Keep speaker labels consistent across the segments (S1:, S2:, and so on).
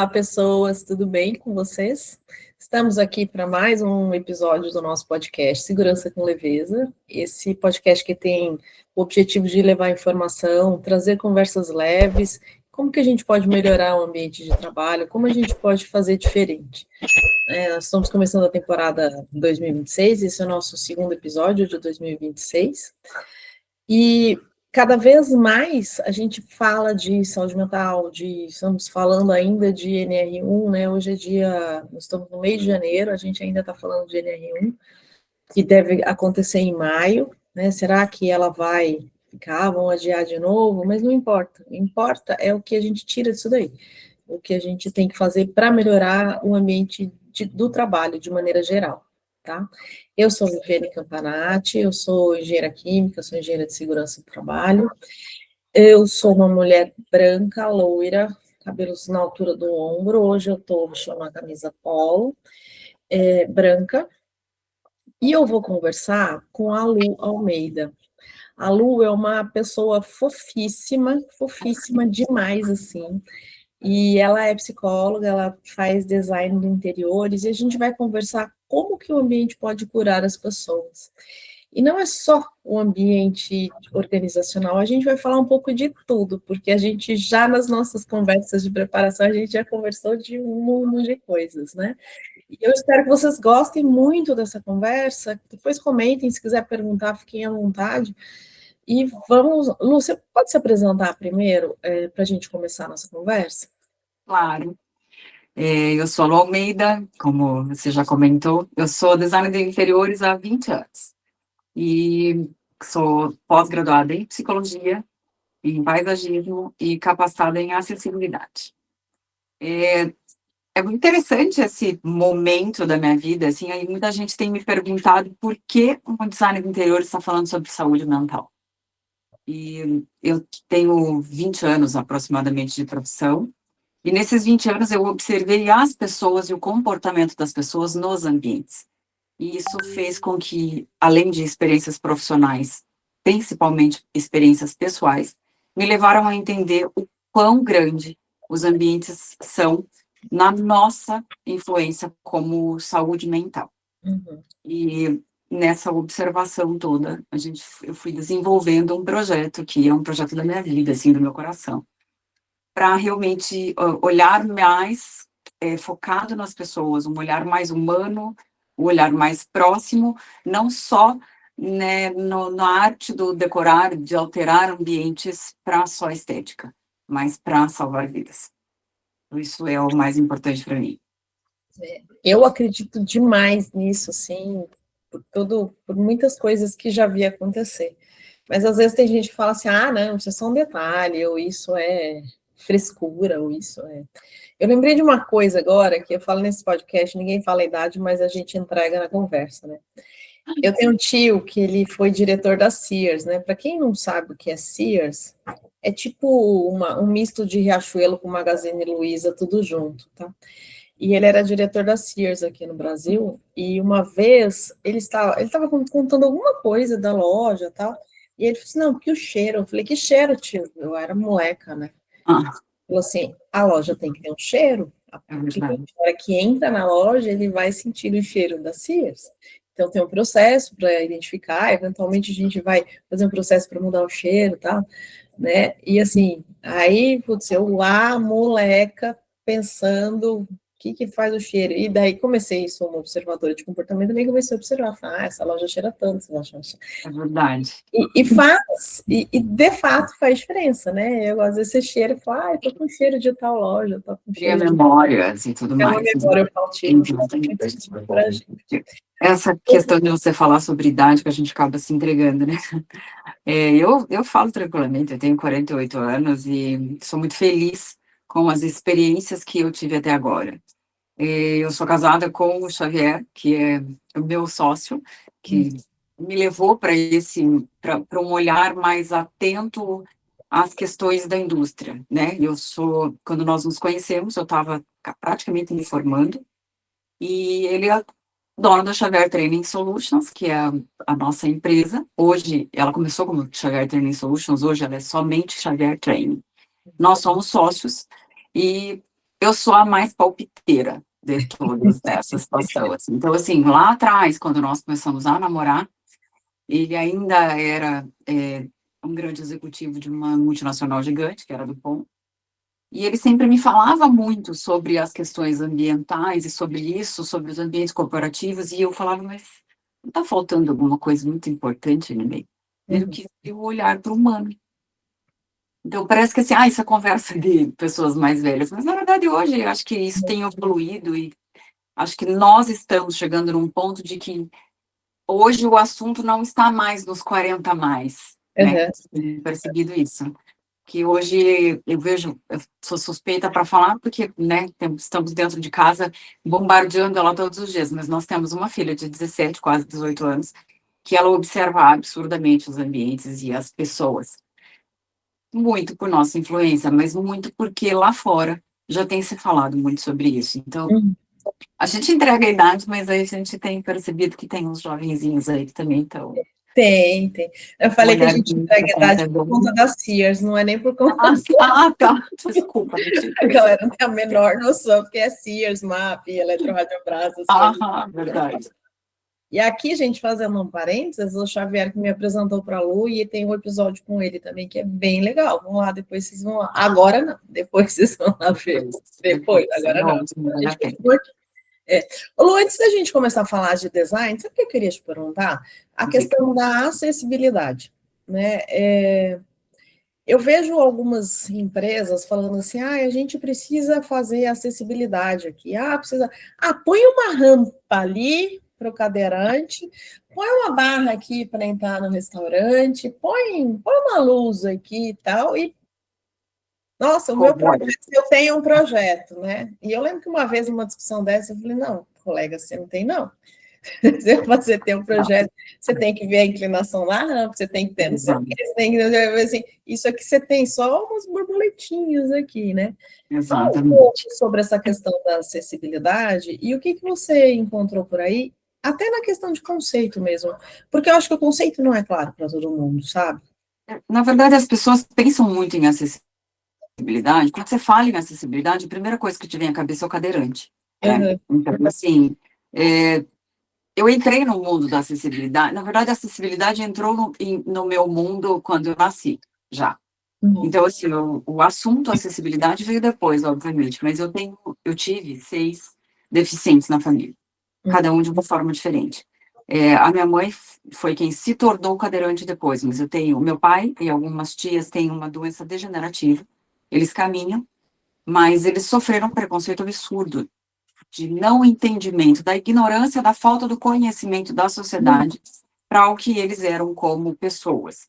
S1: Olá, pessoas, tudo bem com vocês? Estamos aqui para mais um episódio do nosso podcast Segurança com Leveza. Esse podcast que tem o objetivo de levar informação, trazer conversas leves, como que a gente pode melhorar o ambiente de trabalho, como a gente pode fazer diferente. Nós estamos começando a temporada 2026, esse é o nosso segundo episódio de 2026. E cada vez mais a gente fala de saúde mental, estamos falando ainda de NR1, né? Hoje é nós estamos no mês de janeiro, a gente ainda está falando de NR1, que deve acontecer em maio, né? Será que ela vai ficar, vão adiar de novo? Mas não importa, o que importa é o que a gente tira disso daí, o que a gente tem que fazer para melhorar o ambiente do trabalho de maneira geral. Tá? Eu sou Viviane Campanati, eu sou engenheira química, sou engenheira de segurança do trabalho. Eu sou uma mulher branca, loira, cabelos na altura do ombro. Hoje eu estou vestindo uma camisa polo, branca. E eu vou conversar com a Lu Almeida. A Lu é uma pessoa fofíssima, fofíssima demais, assim. E ela é psicóloga, ela faz design de interiores, e a gente vai conversar como que o ambiente pode curar as pessoas. E não é só o ambiente organizacional, a gente vai falar um pouco de tudo, porque a gente já nas nossas conversas de preparação, a gente já conversou de um mundo de coisas, né? E eu espero que vocês gostem muito dessa conversa, depois comentem, se quiser perguntar, fiquem à vontade. E vamos, Lu, você pode se apresentar primeiro, para a gente começar a nossa conversa?
S2: Claro. Eu sou a Lu Almeida, como você já comentou, eu sou designer de interiores há 20 anos e sou pós-graduada em psicologia, em paisagismo e capacitada em acessibilidade. É muito interessante esse momento da minha vida, assim, aí muita gente tem me perguntado por que um designer de interiores está falando sobre saúde mental. E eu tenho 20 anos aproximadamente de profissão, e nesses 20 anos eu observei as pessoas e o comportamento das pessoas nos ambientes. E isso fez com que, além de experiências profissionais, principalmente experiências pessoais, me levaram a entender o quão grande os ambientes são na nossa influência como saúde mental.
S1: Uhum.
S2: E nessa observação toda, eu fui desenvolvendo um projeto que é um projeto da minha vida, assim, do meu coração, para realmente olhar mais focado nas pessoas, um olhar mais humano, um olhar mais próximo, não só, né, na arte do decorar, de alterar ambientes para só estética, mas para salvar vidas. Isso é o mais importante para mim.
S1: Eu acredito demais nisso, assim, por muitas coisas que já vi acontecer. Mas às vezes tem gente que fala assim, não, isso é só um detalhe, ou isso é frescura, ou isso é... Eu lembrei de uma coisa agora, que eu falo nesse podcast, ninguém fala a idade, mas a gente entrega na conversa, né? Eu tenho um tio que ele foi diretor da Sears, né? Para quem não sabe o que é Sears, é tipo um misto de Riachuelo com Magazine Luiza, tudo junto, tá? E ele era diretor da Sears aqui no Brasil, e uma vez ele estava contando alguma coisa da loja e tal, e ele falou assim, não, porque o cheiro, eu falei, que cheiro, tio? Eu era moleca, né? Falou assim, a loja tem que ter um cheiro, a hora que entra na loja, ele vai sentir o cheiro da Sears. Então tem um processo para identificar, eventualmente a gente vai fazer um processo para mudar o cheiro e tal, né? E assim, aí, putz, eu lá, moleca, pensando o que faz o cheiro. E daí comecei, sou uma observadora de comportamento, também comecei a observar, essa loja cheira tanto, essa loja cheira.
S2: É verdade.
S1: E de fato faz diferença, né? Eu, às vezes você cheira e fala, eu tô com cheiro de tal loja, tô com cheiro
S2: de memórias e tudo mais.
S1: É uma memória faltiva.
S2: Essa questão de você falar sobre idade que a gente acaba se entregando, né? Eu falo tranquilamente, eu tenho 48 anos e sou muito feliz com as experiências que eu tive até agora. Eu sou casada com o Xavier, que é o meu sócio, que me levou para um olhar mais atento às questões da indústria, né? Quando nós nos conhecemos, eu estava praticamente me formando, e ele é dono da Xavier Training Solutions, que é a nossa empresa. Hoje, ela começou como Xavier Training Solutions, hoje ela é somente Xavier Training. Nós somos sócios, e eu sou a mais palpiteira de todas dessa situação, assim. Então, assim, lá atrás, quando nós começamos a namorar, ele ainda era um grande executivo de uma multinacional gigante, que era do Pão, e ele sempre me falava muito sobre as questões ambientais e sobre isso, sobre os ambientes corporativos, e eu falava, mas não está faltando alguma coisa muito importante no meio? Ele quis ter o olhar para o humano. Então, parece que assim, isso é conversa de pessoas mais velhas, mas na verdade hoje eu acho que isso tem evoluído e acho que nós estamos chegando num ponto de que hoje o assunto não está mais nos 40 a mais, né? Tenho percebido isso. Que hoje eu vejo, eu sou suspeita para falar, porque, né, estamos dentro de casa bombardeando ela todos os dias, mas nós temos uma filha de 17, quase 18 anos, que ela observa absurdamente os ambientes e as pessoas. Muito por nossa influência, mas muito porque lá fora já tem se falado muito sobre isso. Então, a gente entrega a idade, mas aí a gente tem percebido que tem uns jovenzinhos aí que também estão.
S1: Tem. Eu falei que a gente entrega a idade por conta das Sears, não é nem por conta
S2: tá. Desculpa.
S1: A galera não tem a menor noção, porque é Sears, MAP, Eletroradiobrás.
S2: Verdade.
S1: E aqui, gente, fazendo um parênteses, o Xavier que me apresentou para a Lu, e tem um episódio com ele também, que é bem legal. Vamos lá, depois vocês vão lá. Agora não, depois vocês vão lá ver. Depois, agora não. A gente continua aqui. Lu, antes da gente começar a falar de design, sabe o que eu queria te perguntar? A questão da acessibilidade, né? Eu vejo algumas empresas falando assim, a gente precisa fazer acessibilidade aqui, precisa, põe uma rampa ali para o cadeirante, põe uma barra aqui para entrar no restaurante, põe uma luz aqui e tal, e nossa, o meu projeto, eu tenho um projeto, né? E eu lembro que uma vez, numa discussão dessa, eu falei, não, colega, você não tem, não. Você tem um projeto, você tem que ver a inclinação da rampa, você tem que ter, você tem que assim, isso aqui você tem só umas borboletinhas aqui, né? Fala um pouco sobre essa questão da acessibilidade e o que você encontrou por aí, até na questão de conceito mesmo, porque eu acho que o conceito não é claro para todo mundo, sabe?
S2: Na verdade, as pessoas pensam muito em acessibilidade. Quando você fala em acessibilidade, a primeira coisa que te vem à cabeça é o cadeirante. Então, assim, eu entrei no mundo da acessibilidade. Na verdade, a acessibilidade entrou no meu mundo quando eu nasci, já. Então, assim, o assunto acessibilidade veio depois, obviamente, mas eu tive 6 deficientes na família, cada um de uma forma diferente. A minha mãe foi quem se tornou cadeirante depois, mas meu pai e algumas tias têm uma doença degenerativa, eles caminham, mas eles sofreram um preconceito absurdo, de não entendimento, da ignorância, da falta do conhecimento da sociedade para o que eles eram como pessoas.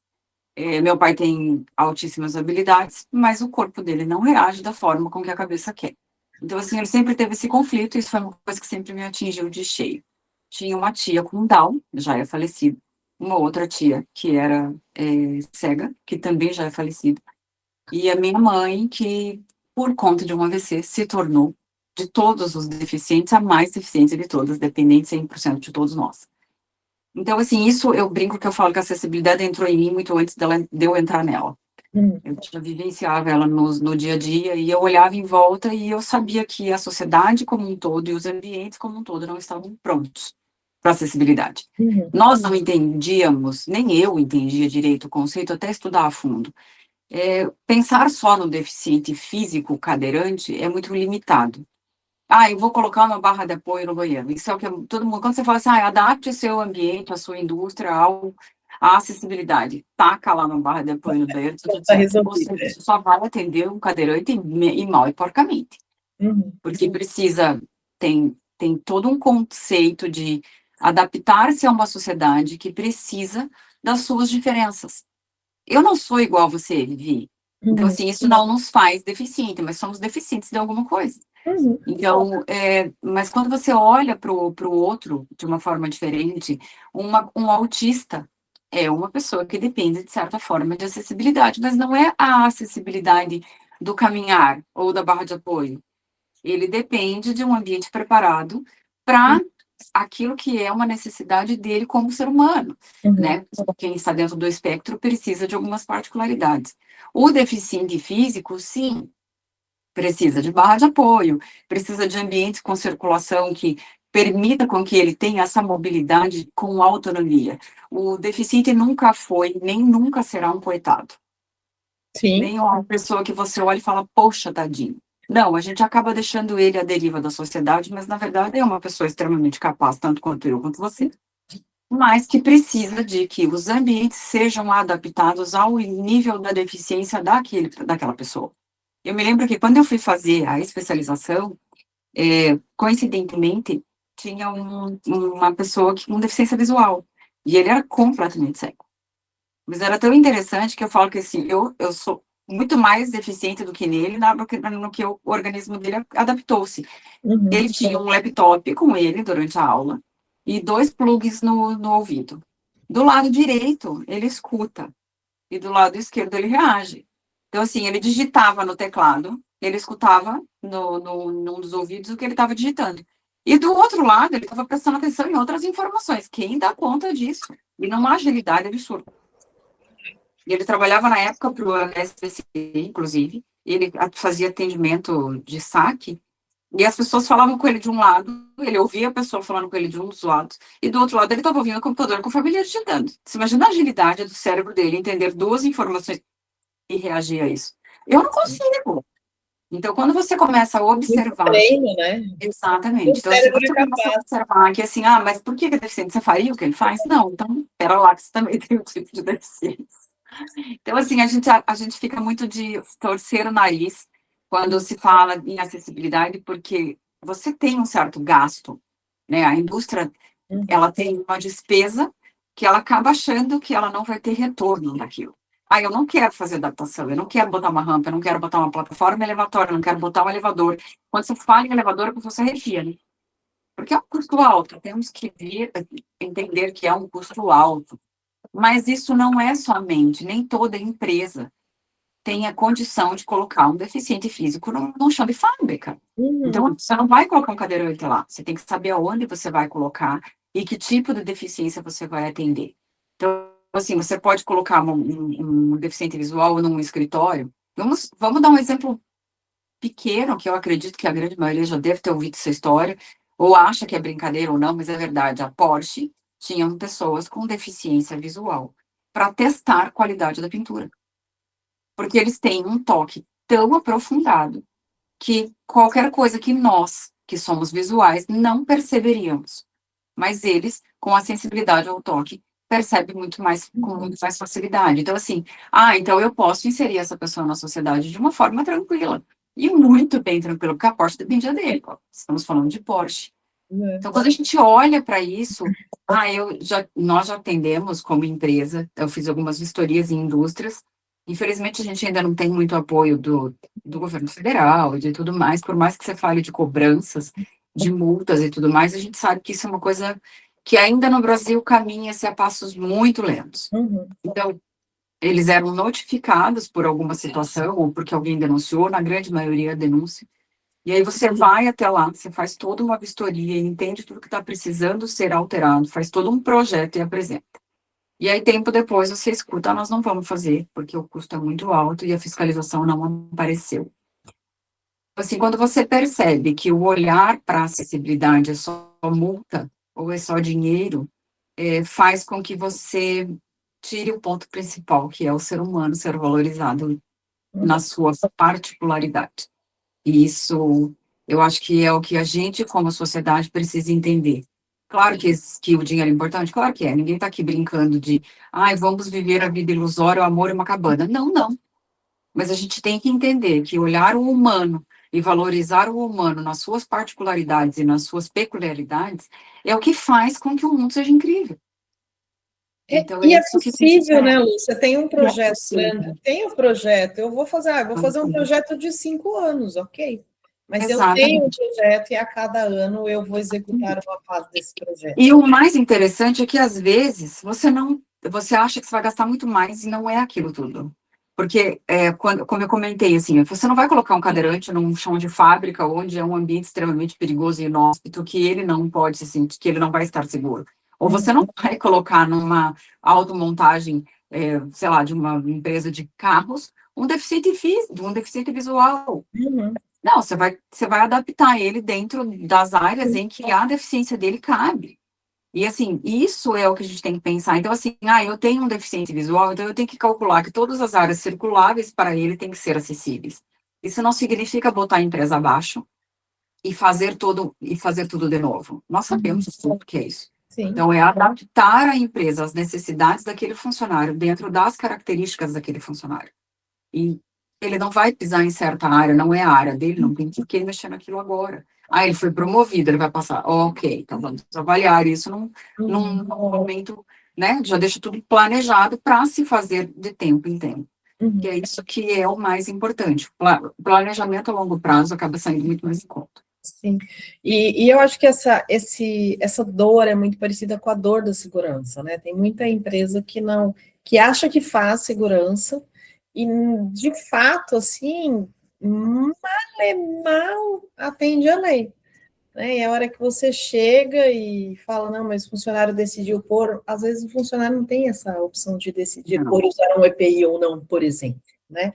S2: Meu pai tem altíssimas habilidades, mas o corpo dele não reage da forma com que a cabeça quer. Então, assim, ele sempre teve esse conflito, e isso foi uma coisa que sempre me atingiu de cheio. Tinha uma tia com Down, já é falecida, uma outra tia que era cega, que também já é falecida, e a minha mãe, que, por conta de um AVC, se tornou, de todos os deficientes, a mais deficiente de todas, dependente 100% de todos nós. Então, assim, isso eu brinco que eu falo que a acessibilidade entrou em mim muito antes de eu entrar nela. Eu já vivenciava ela no dia a dia, e eu olhava em volta e eu sabia que a sociedade como um todo e os ambientes como um todo não estavam prontos para acessibilidade. Nós não entendíamos, nem eu entendia direito o conceito até estudar a fundo. Pensar só no deficiente físico cadeirante é muito limitado. Eu vou colocar uma barra de apoio no banheiro. Isso é o que todo mundo... Quando você fala assim, adapte seu ambiente, a sua indústria à acessibilidade. Taca lá uma barra de apoio no banheiro, tudo certo. Você só vai atender um cadeirante e mal e porcamente. Porque precisa... Tem todo um conceito de adaptar-se a uma sociedade que precisa das suas diferenças. Eu não sou igual a você, Vivi. Então, assim, isso não nos faz deficiente, mas somos deficientes de alguma coisa. Então, mas quando você olha para o outro de uma forma diferente, um autista é uma pessoa que depende, de certa forma, de acessibilidade, mas não é a acessibilidade do caminhar ou da barra de apoio. Ele depende de um ambiente preparado para aquilo que é uma necessidade dele como ser humano, né? Quem está dentro do espectro precisa de algumas particularidades. O deficiente físico, sim, precisa de barra de apoio, precisa de ambientes com circulação que permita com que ele tenha essa mobilidade com autonomia. O deficiente nunca foi, nem nunca será um coitado.
S1: Sim.
S2: Nem uma pessoa que você olha e fala, poxa, tadinho. Não, a gente acaba deixando ele à deriva da sociedade, mas na verdade é uma pessoa extremamente capaz, tanto quanto eu, quanto você, mas que precisa de que os ambientes sejam adaptados ao nível da deficiência daquela pessoa. Eu me lembro que quando eu fui fazer a especialização, coincidentemente, tinha uma pessoa com deficiência visual, e ele era completamente cego. Mas era tão interessante que eu falo que, assim, eu sou muito mais deficiente do que nele, no que o organismo dele adaptou-se.
S1: Uhum.
S2: Ele tinha um laptop com ele durante a aula, e 2 plugs no ouvido. Do lado direito, ele escuta, e do lado esquerdo ele reage. Então, assim, ele digitava no teclado, ele escutava num dos ouvidos o que ele estava digitando. E do outro lado, ele estava prestando atenção em outras informações. Quem dá conta disso? E numa agilidade absurda. E ele trabalhava na época para o SPC, inclusive. Ele fazia atendimento de saque. E as pessoas falavam com ele de um lado, ele ouvia a pessoa falando com ele de um dos lados, e do outro lado ele estava ouvindo o computador com a família digitando. Você imagina a agilidade do cérebro dele, entender 2 informações e reagir a isso. Eu não consigo. Então, quando você começa a observar...
S1: Treino, né?
S2: Exatamente.
S1: O
S2: Então, se
S1: cérebro
S2: você
S1: é
S2: começa a
S1: capaz.
S2: observar que, assim, mas por que é deficiente? Você faria o que ele faz? Não, então, pera lá, que você também tem um tipo de deficiência. Então, assim, a gente fica muito de torcer o nariz quando se fala em acessibilidade, porque você tem um certo gasto, né? A indústria, ela tem uma despesa que ela acaba achando que ela não vai ter retorno daquilo. Eu não quero fazer adaptação, eu não quero botar uma rampa, eu não quero botar uma plataforma elevatória, eu não quero botar um elevador. Quando você fala em elevador, você arrepia, né? Porque é um custo alto, temos que entender que é um custo alto. Mas isso não é somente, nem toda empresa tem a condição de colocar um deficiente físico num chão de fábrica. Então, você não vai colocar um cadeirante lá, você tem que saber aonde você vai colocar e que tipo de deficiência você vai atender. Então, assim, você pode colocar um deficiente visual num escritório. Vamos dar um exemplo pequeno, que eu acredito que a grande maioria já deve ter ouvido essa história, ou acha que é brincadeira ou não, mas é verdade. A Porsche tinha pessoas com deficiência visual para testar a qualidade da pintura. Porque eles têm um toque tão aprofundado que qualquer coisa que nós, que somos visuais, não perceberíamos. Mas eles, com a sensibilidade ao toque, percebem com muito mais facilidade. Então, assim, então eu posso inserir essa pessoa na sociedade de uma forma tranquila. E muito bem tranquila, porque a Porsche dependia dele. Estamos falando de Porsche. Então, quando a gente olha para isso, nós já atendemos como empresa, eu fiz algumas vistorias em indústrias. Infelizmente, a gente ainda não tem muito apoio do governo federal e de tudo mais, por mais que você fale de cobranças, de multas e tudo mais, a gente sabe que isso é uma coisa que ainda no Brasil caminha-se a passos muito lentos. Então, eles eram notificados por alguma situação ou porque alguém denunciou, na grande maioria a denúncia. E aí você vai até lá, você faz toda uma vistoria, entende tudo que está precisando ser alterado, faz todo um projeto e apresenta. E aí, tempo depois, você escuta, nós não vamos fazer, porque o custo é muito alto e a fiscalização não apareceu. Assim, quando você percebe que o olhar para a acessibilidade é só multa, ou é só dinheiro, faz com que você tire o ponto principal, que é o ser humano ser valorizado na sua particularidade. E isso, eu acho que é o que a gente, como sociedade, precisa entender. Claro que o dinheiro é importante, claro que é. Ninguém está aqui brincando de, vamos viver a vida ilusória, o amor é uma cabana. Não, não. Mas a gente tem que entender que olhar o humano e valorizar o humano nas suas particularidades e nas suas peculiaridades é o que faz com que o mundo seja incrível. Então,
S1: E é
S2: isso que
S1: possível, né,
S2: precisa.
S1: Lúcia? Tem um projeto grande, tem um projeto, eu vou fazer um projeto de 5 anos, ok? Mas eu tenho um
S2: Exatamente.
S1: projeto e a cada ano eu vou executar uma fase desse projeto.
S2: E o mais interessante é que, às vezes, você acha que você vai gastar muito mais e não é aquilo tudo. Porque, como eu comentei, assim, você não vai colocar um cadeirante num chão de fábrica, onde é um ambiente extremamente perigoso e inóspito, que ele não pode se sentir, que ele não vai estar seguro. Ou você não vai colocar numa automontagem sei lá, de uma empresa de carros, um deficiente físico, um deficiente visual.
S1: Uhum.
S2: Não, você vai adaptar ele dentro das áreas em que a deficiência dele cabe. E, assim, isso é o que a gente tem que pensar. Então, assim, eu tenho um deficiente visual, então eu tenho que calcular que todas as áreas circuláveis para ele têm que ser acessíveis. Isso não significa botar a empresa abaixo e fazer tudo de novo. Nós sabemos o que é isso.
S1: Sim.
S2: Então, é adaptar a empresa às necessidades daquele funcionário, dentro das características daquele funcionário. E ele não vai pisar em certa área, não é a área dele, não tem por que mexer naquilo agora. Ele foi promovido, ele vai passar. Ok, então vamos avaliar isso num momento, né? Já deixa tudo planejado para se fazer de tempo em tempo. Que é isso que é o mais importante. O planejamento a longo prazo acaba saindo muito mais em conta.
S1: Sim, e eu acho que essa dor é muito parecida com a dor da segurança, né? Tem muita empresa que acha que faz segurança, e de fato, assim, mal e mal atende a lei, né? E a hora que você chega e fala, não, mas o funcionário decidiu pôr, às vezes o funcionário não tem essa opção de decidir por usar um EPI ou não, por exemplo, né?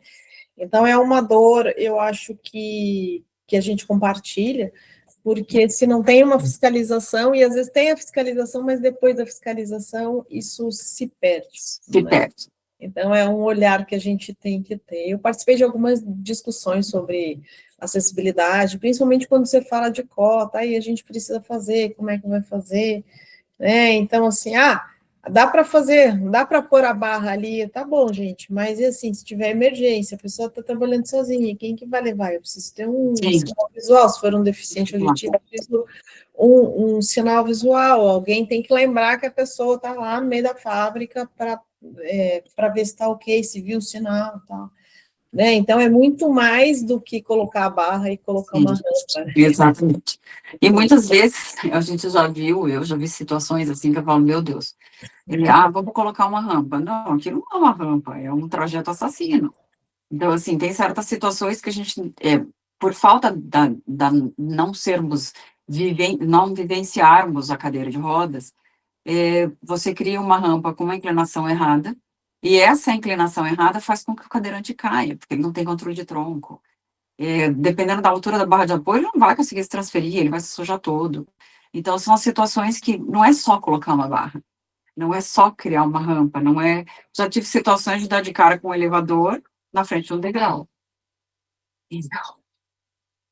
S1: Então, é uma dor, eu acho que a gente compartilha, porque se não tem uma fiscalização, e às vezes tem a fiscalização, mas depois da fiscalização, isso se perde.
S2: Se perde.
S1: Então, é um olhar que a gente tem que ter. Eu participei de algumas discussões sobre acessibilidade, principalmente quando você fala de cota, aí a gente precisa fazer, como é que vai fazer, né? Então, assim, dá para fazer, dá para pôr a barra ali, tá bom, gente, mas e assim, se tiver emergência, a pessoa está trabalhando sozinha, quem que vai levar? Eu preciso ter um sinal visual, se for um deficiente auditivo, eu preciso um sinal visual, alguém tem que lembrar que a pessoa está lá no meio da fábrica para ver se está ok, se viu o sinal e tal. Né? Então, é muito mais do que colocar a barra e colocar uma rampa.
S2: Exatamente. E muitas vezes, a gente eu já vi situações assim que eu falo, meu Deus, vamos colocar uma rampa. Não, aquilo não é uma rampa, é um trajeto assassino. Então, assim, tem certas situações que a gente, por falta da não sermos, não vivenciarmos a cadeira de rodas, você cria uma rampa com uma inclinação errada, e essa inclinação errada faz com que o cadeirante caia, porque ele não tem controle de tronco. Dependendo da altura da barra de apoio, ele não vai conseguir se transferir, ele vai se sujar todo. Então, são as situações que não é só colocar uma barra, não é só criar uma rampa, não é... Já tive situações de dar de cara com um elevador na frente de um degrau. Então,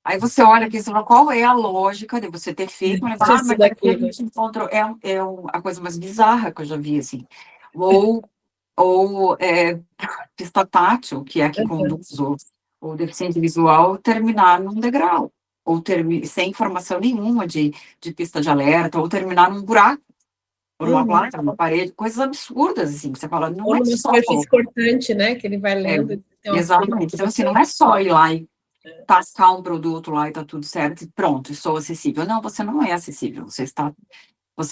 S2: aí você olha aqui e fala, qual é a lógica de você ter feito um elevador, mas aqui a gente encontrou, a coisa mais bizarra que eu já vi, assim. Ou pista tátil, que é a que conduz o deficiente visual, terminar num degrau, ou sem informação nenhuma de pista de alerta, ou terminar num buraco, ou numa placa, numa parede, coisas absurdas, assim, que você fala, não é só...
S1: Ou numa cortante, né, que ele vai lendo.
S2: Exatamente, então assim, não é só ir lá e tascar um produto lá e tá tudo certo, e pronto, sou acessível. Não, você não é acessível, você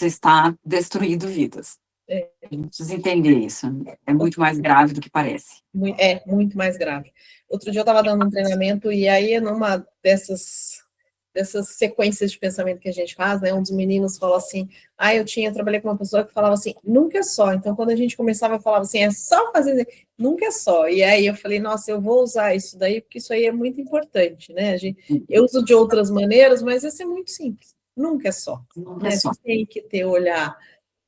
S2: está destruindo vidas. A gente precisa entender isso, é muito mais grave do que parece.
S1: É, muito mais grave. Outro dia eu estava dando um treinamento, e aí, numa dessas sequências de pensamento que a gente faz, né, um dos meninos falou assim, eu trabalhei com uma pessoa que falava assim, nunca é só. Então, quando a gente começava, eu falava assim, é só fazer, nunca é só. E aí eu falei, nossa, eu vou usar isso daí, porque isso aí é muito importante, né? Eu uso de outras maneiras, mas esse é muito simples. Nunca é só.
S2: Nunca é só.
S1: Você tem que ter olhar,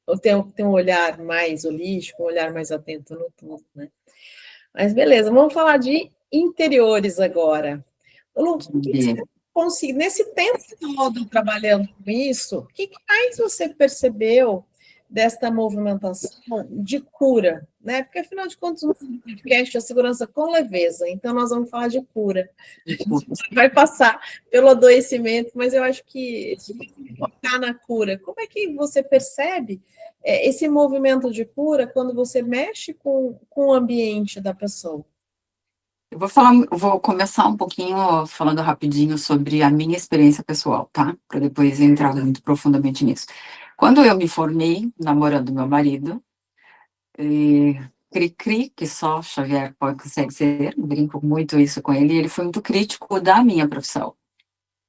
S1: ou ter um olhar mais holístico, um olhar mais atento no tudo, né? Mas beleza, vamos falar de interiores agora. Lu, o que você conseguiu, nesse tempo todo trabalhando com isso, o que mais você percebeu desta movimentação de cura, né? Porque, afinal de contas, o podcast é a segurança com leveza, então nós vamos falar de cura. A gente vai passar pelo adoecimento, mas eu acho que focar na cura. Como é que você percebe esse movimento de cura quando você mexe com o ambiente da pessoa?
S2: Eu vou começar um pouquinho falando rapidinho sobre a minha experiência pessoal, tá? Para depois entrar muito profundamente nisso. Quando eu me formei, namorando meu marido, cri-cri, que só Xavier consegue ser, brinco muito isso com ele, e ele foi muito crítico da minha profissão.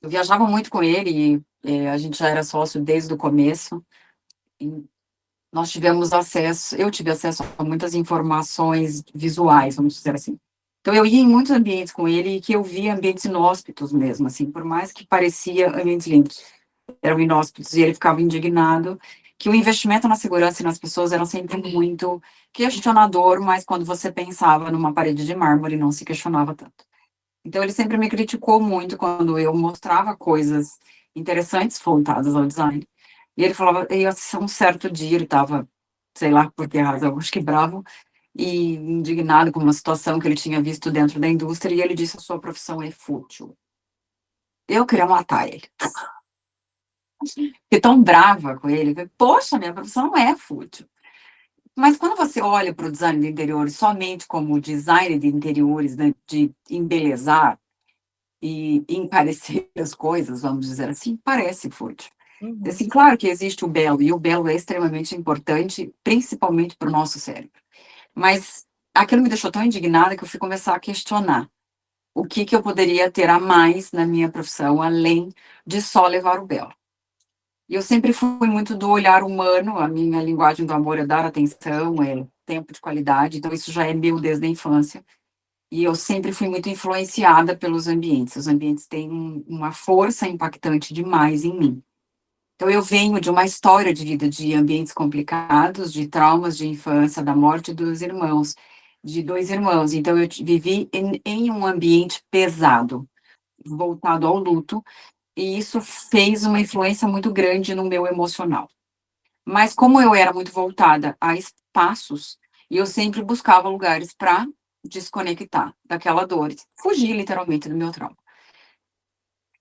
S2: Eu viajava muito com ele, e a gente já era sócio desde o começo, eu tive acesso a muitas informações visuais, vamos dizer assim. Então, eu ia em muitos ambientes com ele e que eu via ambientes inóspitos mesmo, assim, por mais que parecia ambientes lindos, eram inóspitos, e ele ficava indignado que o investimento na segurança e nas pessoas era sempre muito questionador, mas quando você pensava numa parede de mármore, não se questionava tanto. Então, ele sempre me criticou muito quando eu mostrava coisas interessantes voltadas ao design. E ele falava, e um certo dia ele estava, sei lá por que razão, acho que bravo, e indignado com uma situação que ele tinha visto dentro da indústria, e ele disse, a sua profissão é fútil. Eu queria matar ele. Fiquei tão brava com ele, falei, poxa, minha profissão não é fútil. Mas quando você olha para o design de interiores somente como design de interiores, né, de embelezar e encarecer as coisas, vamos dizer assim, parece fútil.
S1: Uhum.
S2: Assim, claro que existe o belo, e o belo é extremamente importante, principalmente para o nosso cérebro. Mas aquilo me deixou tão indignada que eu fui começar a questionar o que eu poderia ter a mais na minha profissão, além de só levar o belo. E eu sempre fui muito do olhar humano, a minha linguagem do amor é dar atenção, é tempo de qualidade, então isso já é meu desde a infância. E eu sempre fui muito influenciada pelos ambientes. Os ambientes têm uma força impactante demais em mim. Então, eu venho de uma história de vida de ambientes complicados, de traumas de infância, da morte dos irmãos, de 2 irmãos. Então, eu vivi em um ambiente pesado, voltado ao luto, e isso fez uma influência muito grande no meu emocional. Mas, como eu era muito voltada a espaços, eu sempre buscava lugares para desconectar daquela dor, fugir literalmente do meu trauma.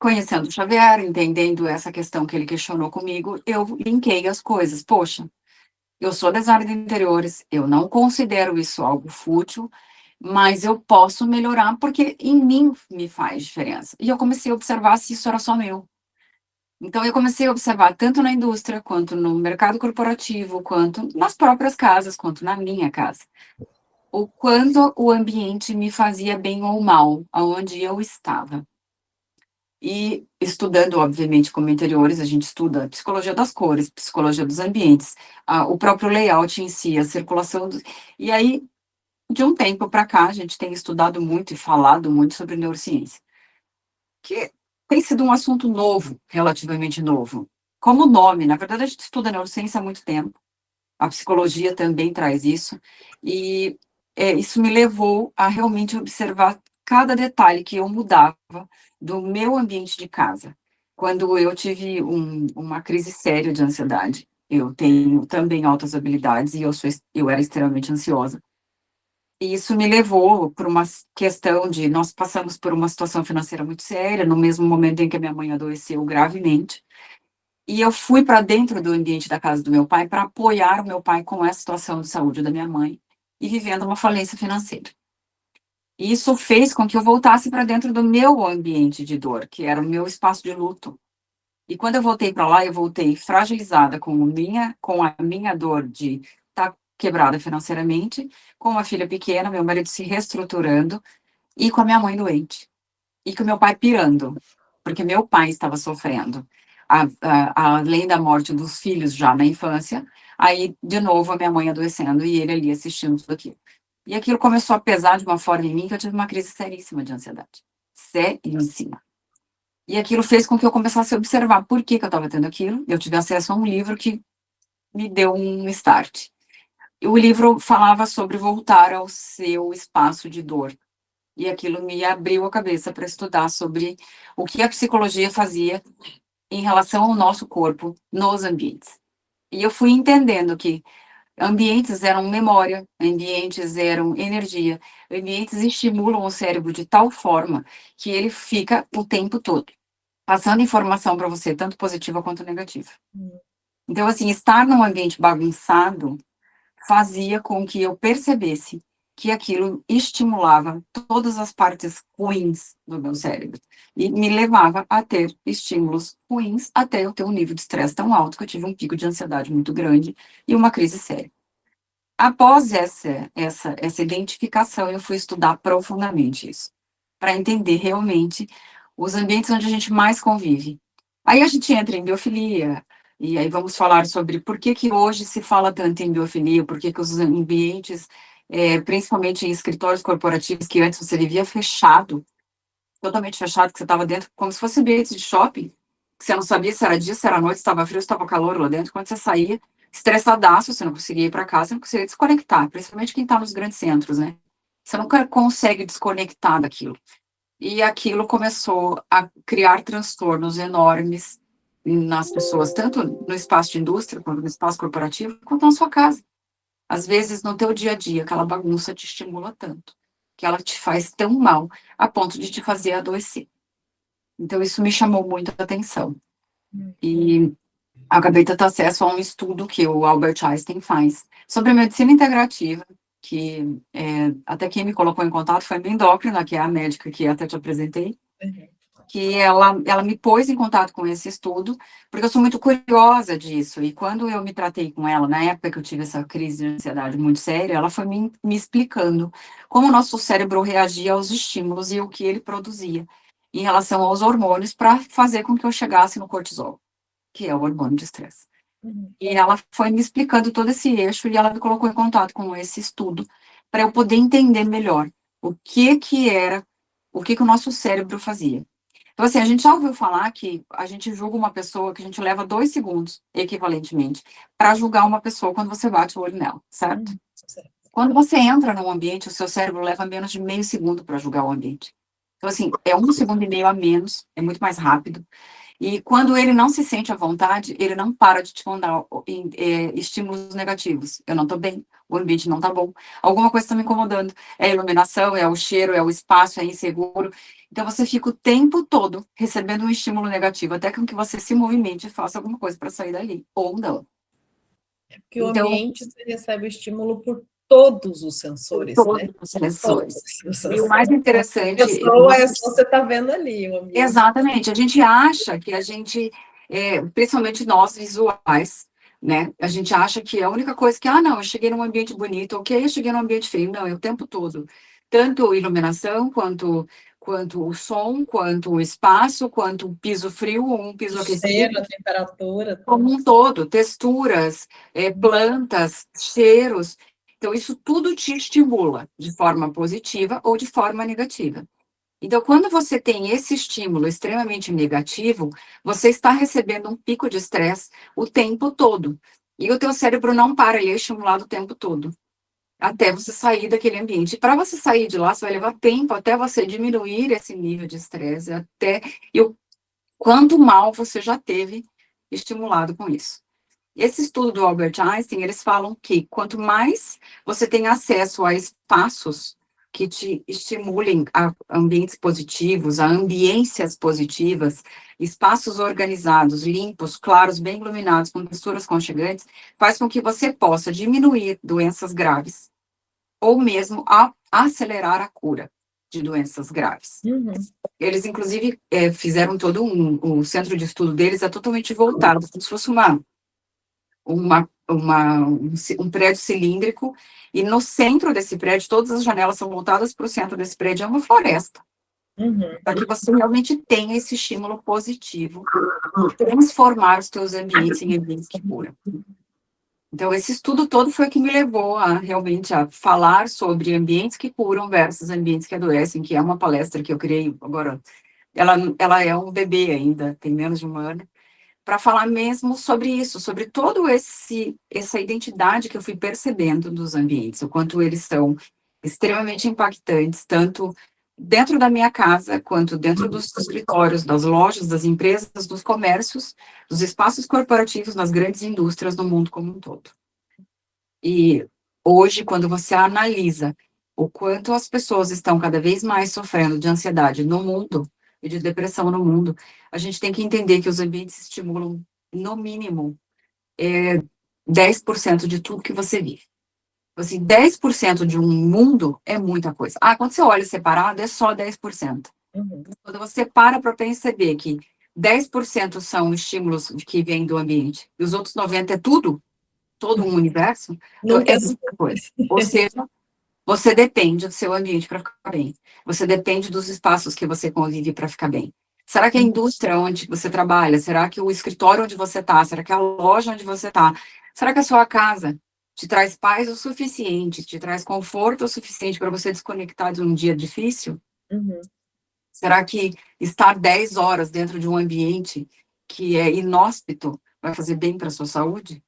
S2: Conhecendo o Xavier, entendendo essa questão que ele questionou comigo, eu linkei as coisas. Poxa, eu sou designer de interiores, eu não considero isso algo fútil, mas eu posso melhorar porque em mim me faz diferença. E eu comecei a observar se isso era só meu. Então, eu comecei a observar tanto na indústria, quanto no mercado corporativo, quanto nas próprias casas, quanto na minha casa. O quanto o ambiente me fazia bem ou mal, aonde eu estava. E estudando, obviamente, como interiores, a gente estuda psicologia das cores, psicologia dos ambientes, o próprio layout em si, a circulação. E aí, de um tempo para cá, a gente tem estudado muito e falado muito sobre neurociência, que tem sido um assunto novo, relativamente novo. Como nome, na verdade, a gente estuda neurociência há muito tempo, a psicologia também traz isso, e isso me levou a realmente observar cada detalhe que eu mudava do meu ambiente de casa. Quando eu tive uma crise séria de ansiedade, eu tenho também altas habilidades e eu era extremamente ansiosa. E isso me levou para uma questão de nós passamos por uma situação financeira muito séria, no mesmo momento em que a minha mãe adoeceu gravemente. E eu fui para dentro do ambiente da casa do meu pai para apoiar o meu pai com essa situação de saúde da minha mãe e vivendo uma falência financeira. E isso fez com que eu voltasse para dentro do meu ambiente de dor, que era o meu espaço de luto. E quando eu voltei para lá, eu voltei fragilizada com a minha dor de estar quebrada financeiramente, com uma filha pequena, meu marido se reestruturando e com a minha mãe doente. E com o meu pai pirando, porque meu pai estava sofrendo, além da morte dos filhos já na infância, aí, de novo, a minha mãe adoecendo e ele ali assistindo tudo aquilo. E aquilo começou a pesar de uma forma em mim que eu tive uma crise seríssima de ansiedade. Seríssima. E aquilo fez com que eu começasse a observar por que eu estava tendo aquilo. Eu tive acesso a um livro que me deu um start. E o livro falava sobre voltar ao seu espaço de dor. E aquilo me abriu a cabeça para estudar sobre o que a psicologia fazia em relação ao nosso corpo nos ambientes. E eu fui entendendo que ambientes eram memória, ambientes eram energia, ambientes estimulam o cérebro de tal forma que ele fica o tempo todo passando informação para você, tanto positiva quanto negativa. Então, assim, estar num ambiente bagunçado fazia com que eu percebesse que aquilo estimulava todas as partes ruins do meu cérebro e me levava a ter estímulos ruins até eu ter um nível de estresse tão alto que eu tive um pico de ansiedade muito grande e uma crise séria. Após essa identificação, eu fui estudar profundamente isso, para entender realmente os ambientes onde a gente mais convive. Aí a gente entra em biofilia, E aí vamos falar sobre por que que hoje se fala tanto em biofilia, por que que os ambientes, principalmente em escritórios corporativos, que antes você vivia fechado, totalmente fechado, que você estava dentro, como se fosse ambiente de shopping, que você não sabia se era dia, se era noite, se estava frio, se estava calor lá dentro. Quando você saía, estressadaço, você não conseguia ir para casa, você não conseguia desconectar, principalmente quem está nos grandes centros, né? Você nunca consegue desconectar daquilo. E aquilo começou a criar transtornos enormes nas pessoas, tanto no espaço de indústria, quanto no espaço corporativo, quanto na sua casa. Às vezes, no teu dia a dia, aquela bagunça te estimula tanto, que ela te faz tão mal, a ponto de te fazer adoecer. Então, isso me chamou muito a atenção. E acabei de ter acesso a um estudo que o Albert Einstein faz sobre a medicina integrativa, que até quem me colocou em contato foi a minha endócrina, que é a médica que até te apresentei, que ela me pôs em contato com esse estudo, porque eu sou muito curiosa disso, e quando eu me tratei com ela, na época que eu tive essa crise de ansiedade muito séria, ela foi me explicando como o nosso cérebro reagia aos estímulos e o que ele produzia em relação aos hormônios para fazer com que eu chegasse no cortisol, que é o hormônio de estresse. E ela foi me explicando todo esse eixo e ela me colocou em contato com esse estudo para eu poder entender melhor o que era, o que o nosso cérebro fazia. Então, assim, a gente já ouviu falar que a gente julga uma pessoa, que a gente leva 2 segundos, equivalentemente, para julgar uma pessoa quando você bate o olho nela, certo? Quando você entra num ambiente, o seu cérebro leva menos de meio segundo para julgar o ambiente. Então, assim, é 1,5 segundos a menos, é muito mais rápido. E quando ele não se sente à vontade, ele não para de te mandar estímulos negativos. Eu não estou bem, o ambiente não está bom, alguma coisa está me incomodando. É a iluminação, é o cheiro, é o espaço, é inseguro. Então você fica o tempo todo recebendo um estímulo negativo, até que você se movimente e faça alguma coisa para sair dali, ou não.
S1: Porque o ambiente você recebe o estímulo por todos os sensores,
S2: todos os sensores. E o mais interessante...
S1: Pessoa é só você está vendo ali o ambiente.
S2: Exatamente. A gente acha que a gente, principalmente nós visuais, né? A gente acha que a única coisa que, não, eu cheguei num ambiente bonito, ok, eu cheguei num ambiente feio. Não, é o tempo todo. Tanto iluminação, quanto o som, quanto o espaço, quanto o piso frio ou um piso aquecido.
S1: Cheiro, a temperatura.
S2: Como um todo, texturas, plantas, cheiros. Então, isso tudo te estimula de forma positiva ou de forma negativa. Então, quando você tem esse estímulo extremamente negativo, você está recebendo um pico de estresse o tempo todo. E o teu cérebro não para, ele é estimulado o tempo todo, até você sair daquele ambiente. E para você sair de lá, você vai levar tempo até você diminuir esse nível de estresse, e o quanto mal você já teve estimulado com isso. Esse estudo do Albert Einstein, eles falam que quanto mais você tem acesso a espaços que te estimulem a ambientes positivos, a ambiências positivas, espaços organizados, limpos, claros, bem iluminados, com texturas aconchegantes, faz com que você possa diminuir doenças graves ou mesmo acelerar a cura de doenças graves. Eles, inclusive, fizeram todo o centro de estudo deles é totalmente voltado, como se fosse um prédio cilíndrico, e no centro desse prédio, todas as janelas são voltadas para o centro desse prédio, é uma floresta. Para que você realmente tenha esse estímulo positivo, transformar os teus ambientes em ambientes que curam. Então, esse estudo todo foi o que me levou realmente a falar sobre ambientes que curam versus ambientes que adoecem, que é uma palestra que eu criei agora. Ela é um bebê ainda, tem menos de um ano, para falar mesmo sobre isso, sobre todo essa identidade que eu fui percebendo dos ambientes, o quanto eles são extremamente impactantes, tanto dentro da minha casa, quanto dentro dos escritórios, das lojas, das empresas, dos comércios, dos espaços corporativos, nas grandes indústrias no mundo como um todo. E hoje, quando você analisa o quanto as pessoas estão cada vez mais sofrendo de ansiedade no mundo, e de depressão no mundo, a gente tem que entender que os ambientes estimulam, no mínimo, 10% de tudo que você vive. Assim, 10% de um mundo é muita coisa. Quando você olha separado, é só 10%. Quando você para perceber que 10% são estímulos que vêm do ambiente, e os outros 90% é tudo, todo um universo, então é muita coisa. Ou seja, você depende do seu ambiente para ficar bem. Você depende dos espaços que você convive para ficar bem. Será que a indústria onde você trabalha? Será que o escritório onde você está? Será que a loja onde você está? Será que a sua casa te traz paz o suficiente, te traz conforto o suficiente para você desconectar de um dia difícil?
S1: Uhum.
S2: Será que estar 10 horas dentro de um ambiente que é inóspito vai fazer bem para a sua saúde?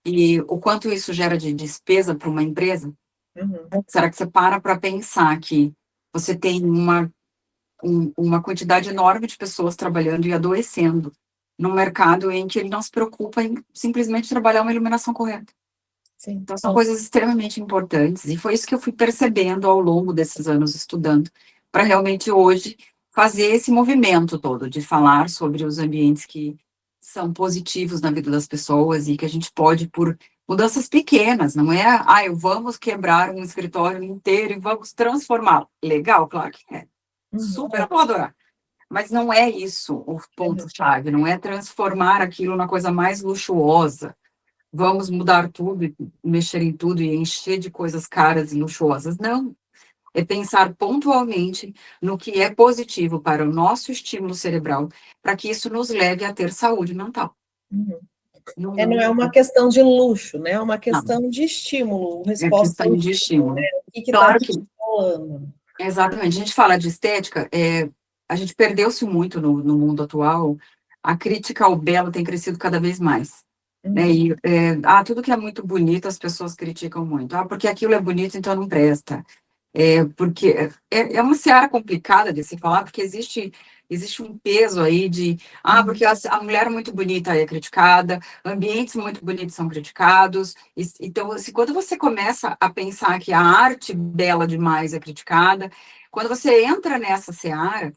S2: E o quanto isso gera de despesa para uma empresa?
S1: Uhum.
S2: Será que você para pensar que você tem uma quantidade enorme de pessoas trabalhando e adoecendo num mercado em que ele não se preocupa em simplesmente trabalhar uma iluminação correta?
S1: Sim.
S2: Então, são coisas extremamente importantes, e foi isso que eu fui percebendo ao longo desses anos estudando, para realmente hoje fazer esse movimento todo de falar sobre os ambientes que são positivos na vida das pessoas e que a gente pode, por mudanças pequenas, não é, vamos quebrar um escritório inteiro e vamos transformá-lo. Legal, claro que é.
S1: Uhum.
S2: Super eu vou adorar. Mas não é isso o ponto-chave, não é transformar aquilo na coisa mais luxuosa. Vamos mudar tudo, e mexer em tudo e encher de coisas caras e luxuosas. Não. É pensar pontualmente no que é positivo para o nosso estímulo cerebral, para que isso nos leve a ter saúde mental.
S1: Uhum.
S2: Não,
S1: Não é
S2: não,
S1: uma questão de luxo, né? É uma
S2: não.
S1: questão de estímulo,
S2: É
S1: resposta ao
S2: questão de
S1: estímulo, né?
S2: estímulo.
S1: O que está
S2: Claro
S1: te
S2: que,
S1: estimulando?
S2: exatamente. A gente fala de estética, a gente perdeu-se muito no mundo atual. A crítica ao belo tem crescido cada vez mais. Né?
S1: Uhum.
S2: E, tudo que é muito bonito, as pessoas criticam muito. Porque aquilo é bonito, então não presta. Porque é uma seara complicada de se falar, porque existe um peso aí de, porque a mulher muito bonita é criticada, ambientes muito bonitos são criticados. Então, assim, quando você começa a pensar que a arte bela demais é criticada, quando você entra nessa seara,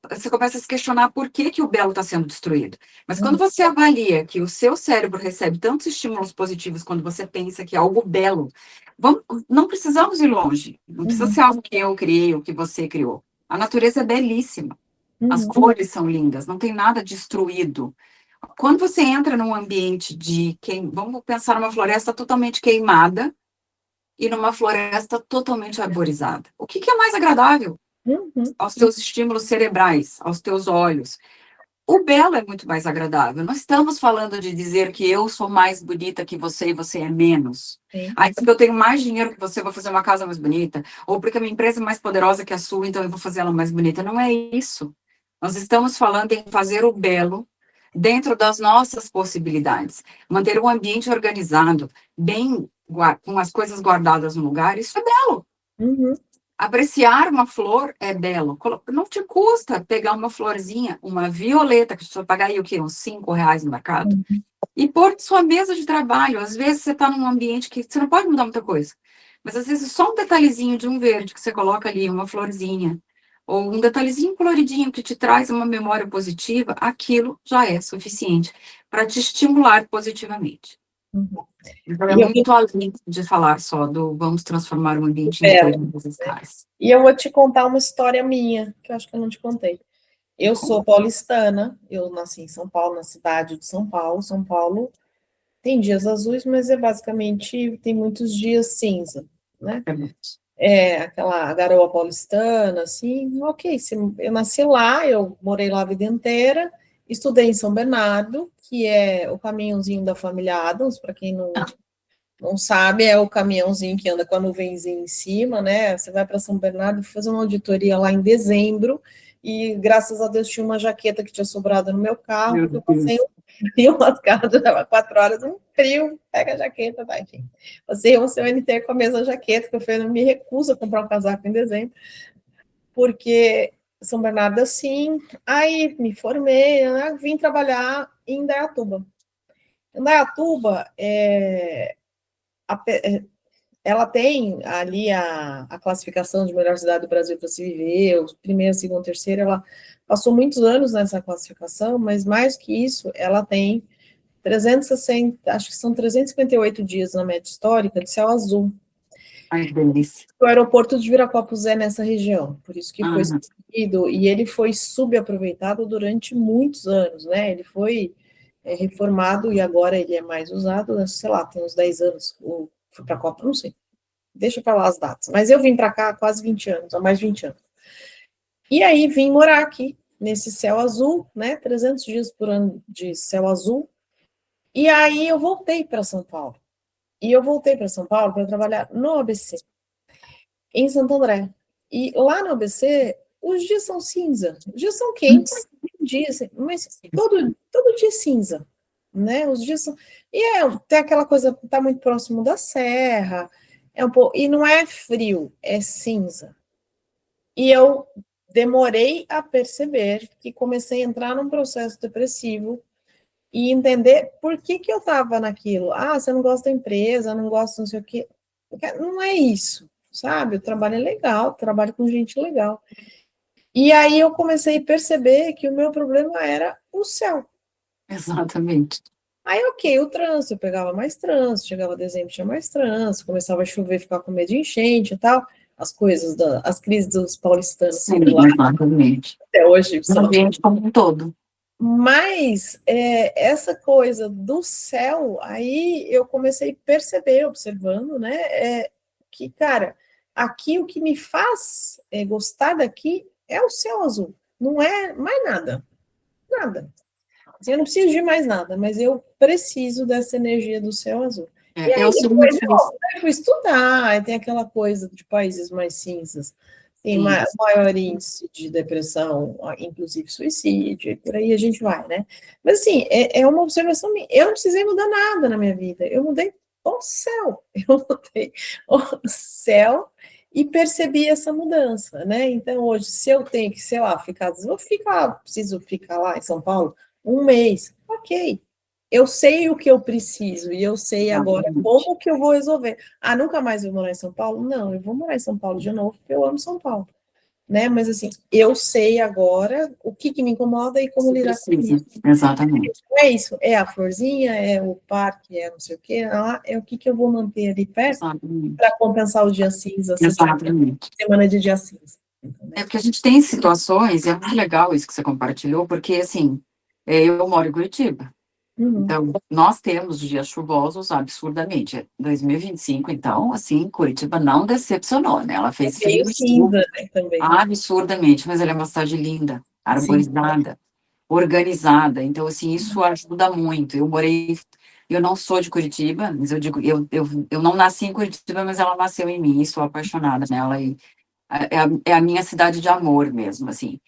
S2: você começa a se questionar por que que o belo está sendo destruído. Mas quando você avalia que o seu cérebro recebe tantos estímulos positivos quando você pensa que é algo belo, não precisamos ir longe. Não precisa
S1: Uhum.
S2: ser algo que eu criei ou que você criou. A natureza é belíssima. As
S1: Uhum.
S2: cores são lindas, não tem nada destruído. Quando você entra num ambiente vamos pensar numa floresta totalmente queimada e numa floresta totalmente arborizada. O que é mais agradável?
S1: Uhum.
S2: Aos teus estímulos cerebrais, aos teus olhos. O belo é muito mais agradável. Não estamos falando de dizer que eu sou mais bonita que você e você é menos.
S1: Sim.
S2: Porque eu tenho mais dinheiro que você, eu vou fazer uma casa mais bonita. Ou porque a minha empresa é mais poderosa que a sua, então eu vou fazer ela mais bonita. Não é isso. Nós estamos falando em fazer o belo dentro das nossas possibilidades. Manter um ambiente organizado, bem, com as coisas guardadas no lugar, isso é belo.
S1: Uhum.
S2: Apreciar uma flor é belo. Não te custa pegar uma florzinha, uma violeta, que você vai pagar aí o quê? Uns R$ 5 no mercado,
S1: Uhum.
S2: e pôr sua mesa de trabalho. Às vezes você está num ambiente que você não pode mudar muita coisa, mas às vezes só um detalhezinho de um verde que você coloca ali, uma florzinha, ou um detalhezinho coloridinho que te traz uma memória positiva, aquilo já é suficiente para te estimular positivamente.
S1: Uhum.
S2: Então, é
S1: E eu,
S2: muito além de falar só do vamos transformar o ambiente
S1: é,
S2: inteiro em coisas caras.
S1: e eu vou te contar uma história minha, que eu acho que eu não te contei. Eu sou paulistana, eu nasci em São Paulo, na cidade de São Paulo. São Paulo tem dias azuis, mas basicamente tem muitos dias cinza, né? É aquela garoa paulistana, assim, ok. Eu nasci lá, eu morei lá a vida inteira, estudei em São Bernardo, que é o caminhãozinho da família Adams, para quem não sabe, é o caminhãozinho que anda com a nuvenzinha em cima, né? Você vai para São Bernardo fazer uma auditoria lá em dezembro, e graças a Deus tinha uma jaqueta que tinha sobrado no meu carro,
S2: Meu
S1: porque eu passei
S2: Deus.
S1: um frio lascado, estava 4 horas, um frio, pega a jaqueta, tá, enfim. Passei uma semana inteira com a mesma jaqueta, que eu me recuso a comprar um casaco em dezembro, porque São Bernardo assim, aí me formei, né? Vim trabalhar em Indaiatuba. Indaiatuba, ela tem ali a classificação de melhor cidade do Brasil para se viver, o primeiro, segundo, terceiro, ela passou muitos anos nessa classificação, mas mais que isso, ela tem 360, acho que são 358 dias na média histórica de céu azul.
S2: Ai, que delícia.
S1: O aeroporto de Viracopos é nessa região, por isso que foi
S2: Aham.
S1: escolhido, e ele foi subaproveitado durante muitos anos, né? Ele foi reformado e agora ele é mais usado, sei lá, tem uns 10 anos, ou foi para a Copa, não sei. Deixa para lá as datas. Mas eu vim para cá há quase 20 anos, há mais de 20 anos. E aí vim morar aqui, nesse céu azul, né? 300 dias por ano de céu azul. E aí eu voltei para São Paulo. E eu voltei para São Paulo para trabalhar no ABC, em Santo André. E lá no ABC, os dias são cinza. Os dias são quentes, dias, mas todo dia é cinza, né? Os dias são... tem aquela coisa, tá muito próximo da serra, e não é frio, é cinza. E eu demorei a perceber que comecei a entrar num processo depressivo e entender por que eu estava naquilo. Ah, você não gosta da empresa, não gosta não sei o quê. Não é isso, sabe? O trabalho é legal, trabalho com gente legal. E aí eu comecei a perceber que o meu problema era o céu.
S2: Exatamente.
S1: Aí, ok, o trânsito, eu pegava mais trânsito, chegava dezembro, tinha mais trânsito, começava a chover, ficar com medo de enchente e tal, as crises dos paulistanos
S2: Sim,
S1: sempre lá,
S2: exatamente.
S1: até hoje.
S2: O ambiente como um todo.
S1: Mas essa coisa do céu, aí eu comecei a perceber, observando, né, que, cara, aqui o que me faz gostar daqui é o céu azul, não é mais nada, nada. Eu não preciso de mais nada, mas eu preciso dessa energia do céu azul. E aí
S2: Eu sou
S1: depois
S2: muito feliz.
S1: eu fui estudar, aí tem aquela coisa de países mais cinzas, tem maior índice de depressão, inclusive suicídio, e por aí a gente vai, né? Mas assim, é uma observação minha. Eu não precisei mudar nada na minha vida, eu mudei o céu, eu mudei o céu e percebi essa mudança, né? Então hoje, se eu tenho que, sei lá, preciso ficar lá em São Paulo um mês, ok. Eu sei o que eu preciso e eu sei agora como que eu vou resolver. Ah, nunca mais vou morar em São Paulo? Não, eu vou morar em São Paulo de novo, porque eu amo São Paulo, né? Mas assim, eu sei agora o que me incomoda e como lidar com isso.
S2: Exatamente.
S1: É isso, é a florzinha, é o parque, é não sei o quê, é o que eu vou manter ali perto para compensar os dias cinza,
S2: Exatamente.
S1: semana de dia cinza.
S2: É porque a gente tem situações, e é muito legal isso que você compartilhou, porque assim, eu moro em Curitiba. Então, nós temos dias chuvosos absurdamente. 2025, então, assim, Curitiba não decepcionou, né? Ela fez frio e
S1: cinza, né, também.
S2: Absurdamente, mas ela é uma cidade linda, arborizada, organizada. Então, assim, isso ajuda muito. Eu não sou de Curitiba, mas eu digo, eu não nasci em Curitiba, mas ela nasceu em mim, e sou apaixonada nela, e é a minha cidade de amor mesmo, assim.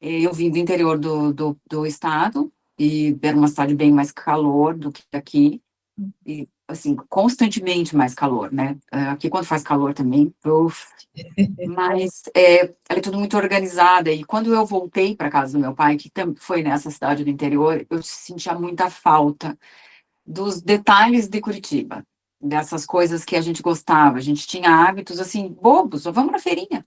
S2: Eu vim do interior do estado, e era uma cidade bem mais calor do que aqui, e, assim, constantemente mais calor, né? Aqui, quando faz calor também, mas ela é tudo muito organizada, e quando eu voltei para casa do meu pai, que foi nessa cidade do interior, eu sentia muita falta dos detalhes de Curitiba, dessas coisas que a gente gostava, a gente tinha hábitos, assim, bobos, vamos na feirinha,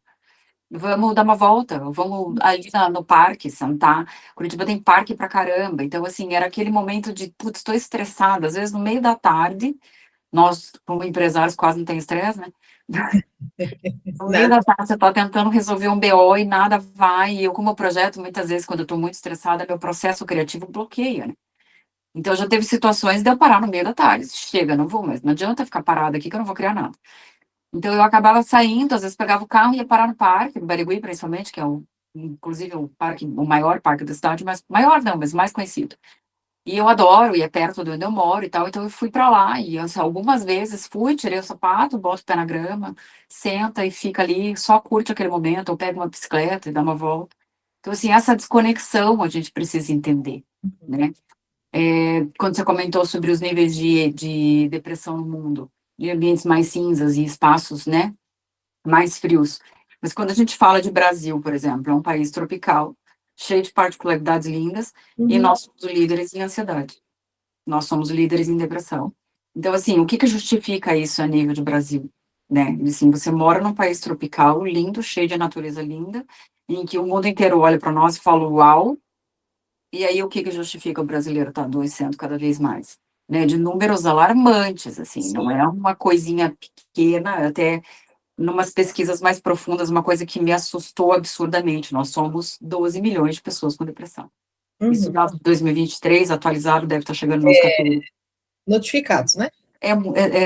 S2: vamos dar uma volta, vamos ali no parque, sentar. Curitiba tem parque pra caramba. Então, assim, era aquele momento de, putz, estou estressada. Às vezes, no meio da tarde, nós, como empresários, quase não tem estresse, né? No meio da tarde, você está tentando resolver um BO e nada vai. E eu, como projeto, muitas vezes, quando eu estou muito estressada, meu processo criativo bloqueia, né? Então, já teve situações de eu parar no meio da tarde. Chega, não vou, mas não adianta ficar parada aqui que eu não vou criar nada. Então, eu acabava saindo, às vezes pegava o carro e ia parar no parque, no Barigui, principalmente, que é inclusive, o maior parque da cidade, mas maior não, mas mais conhecido. E eu adoro, e é perto de onde eu moro e tal, então eu fui para lá, e assim, algumas vezes fui, tirei o sapato, boto o pé na grama, senta e fica ali, só curte aquele momento, ou pega uma bicicleta e dá uma volta. Então, assim, essa desconexão a gente precisa entender, né? Quando você comentou sobre os níveis de depressão no mundo, de ambientes mais cinzas e espaços, né, mais frios. Mas quando a gente fala de Brasil, por exemplo, é um país tropical, cheio de particularidades lindas, e nós somos líderes em ansiedade. Nós somos líderes em depressão. Então, assim, o que justifica isso a nível de Brasil? Né? Assim, você mora num país tropical, lindo, cheio de natureza linda, em que o mundo inteiro olha para nós e fala, uau, e aí o que justifica o brasileiro estar adoecendo cada vez mais? Né? De números alarmantes, assim,
S1: Sim.
S2: Não é uma coisinha pequena, até numas pesquisas mais profundas, uma coisa que me assustou absurdamente. Nós somos 12 milhões de pessoas com depressão. Isso dado 2023, atualizado, deve estar chegando nos 14.
S1: Notificados, né?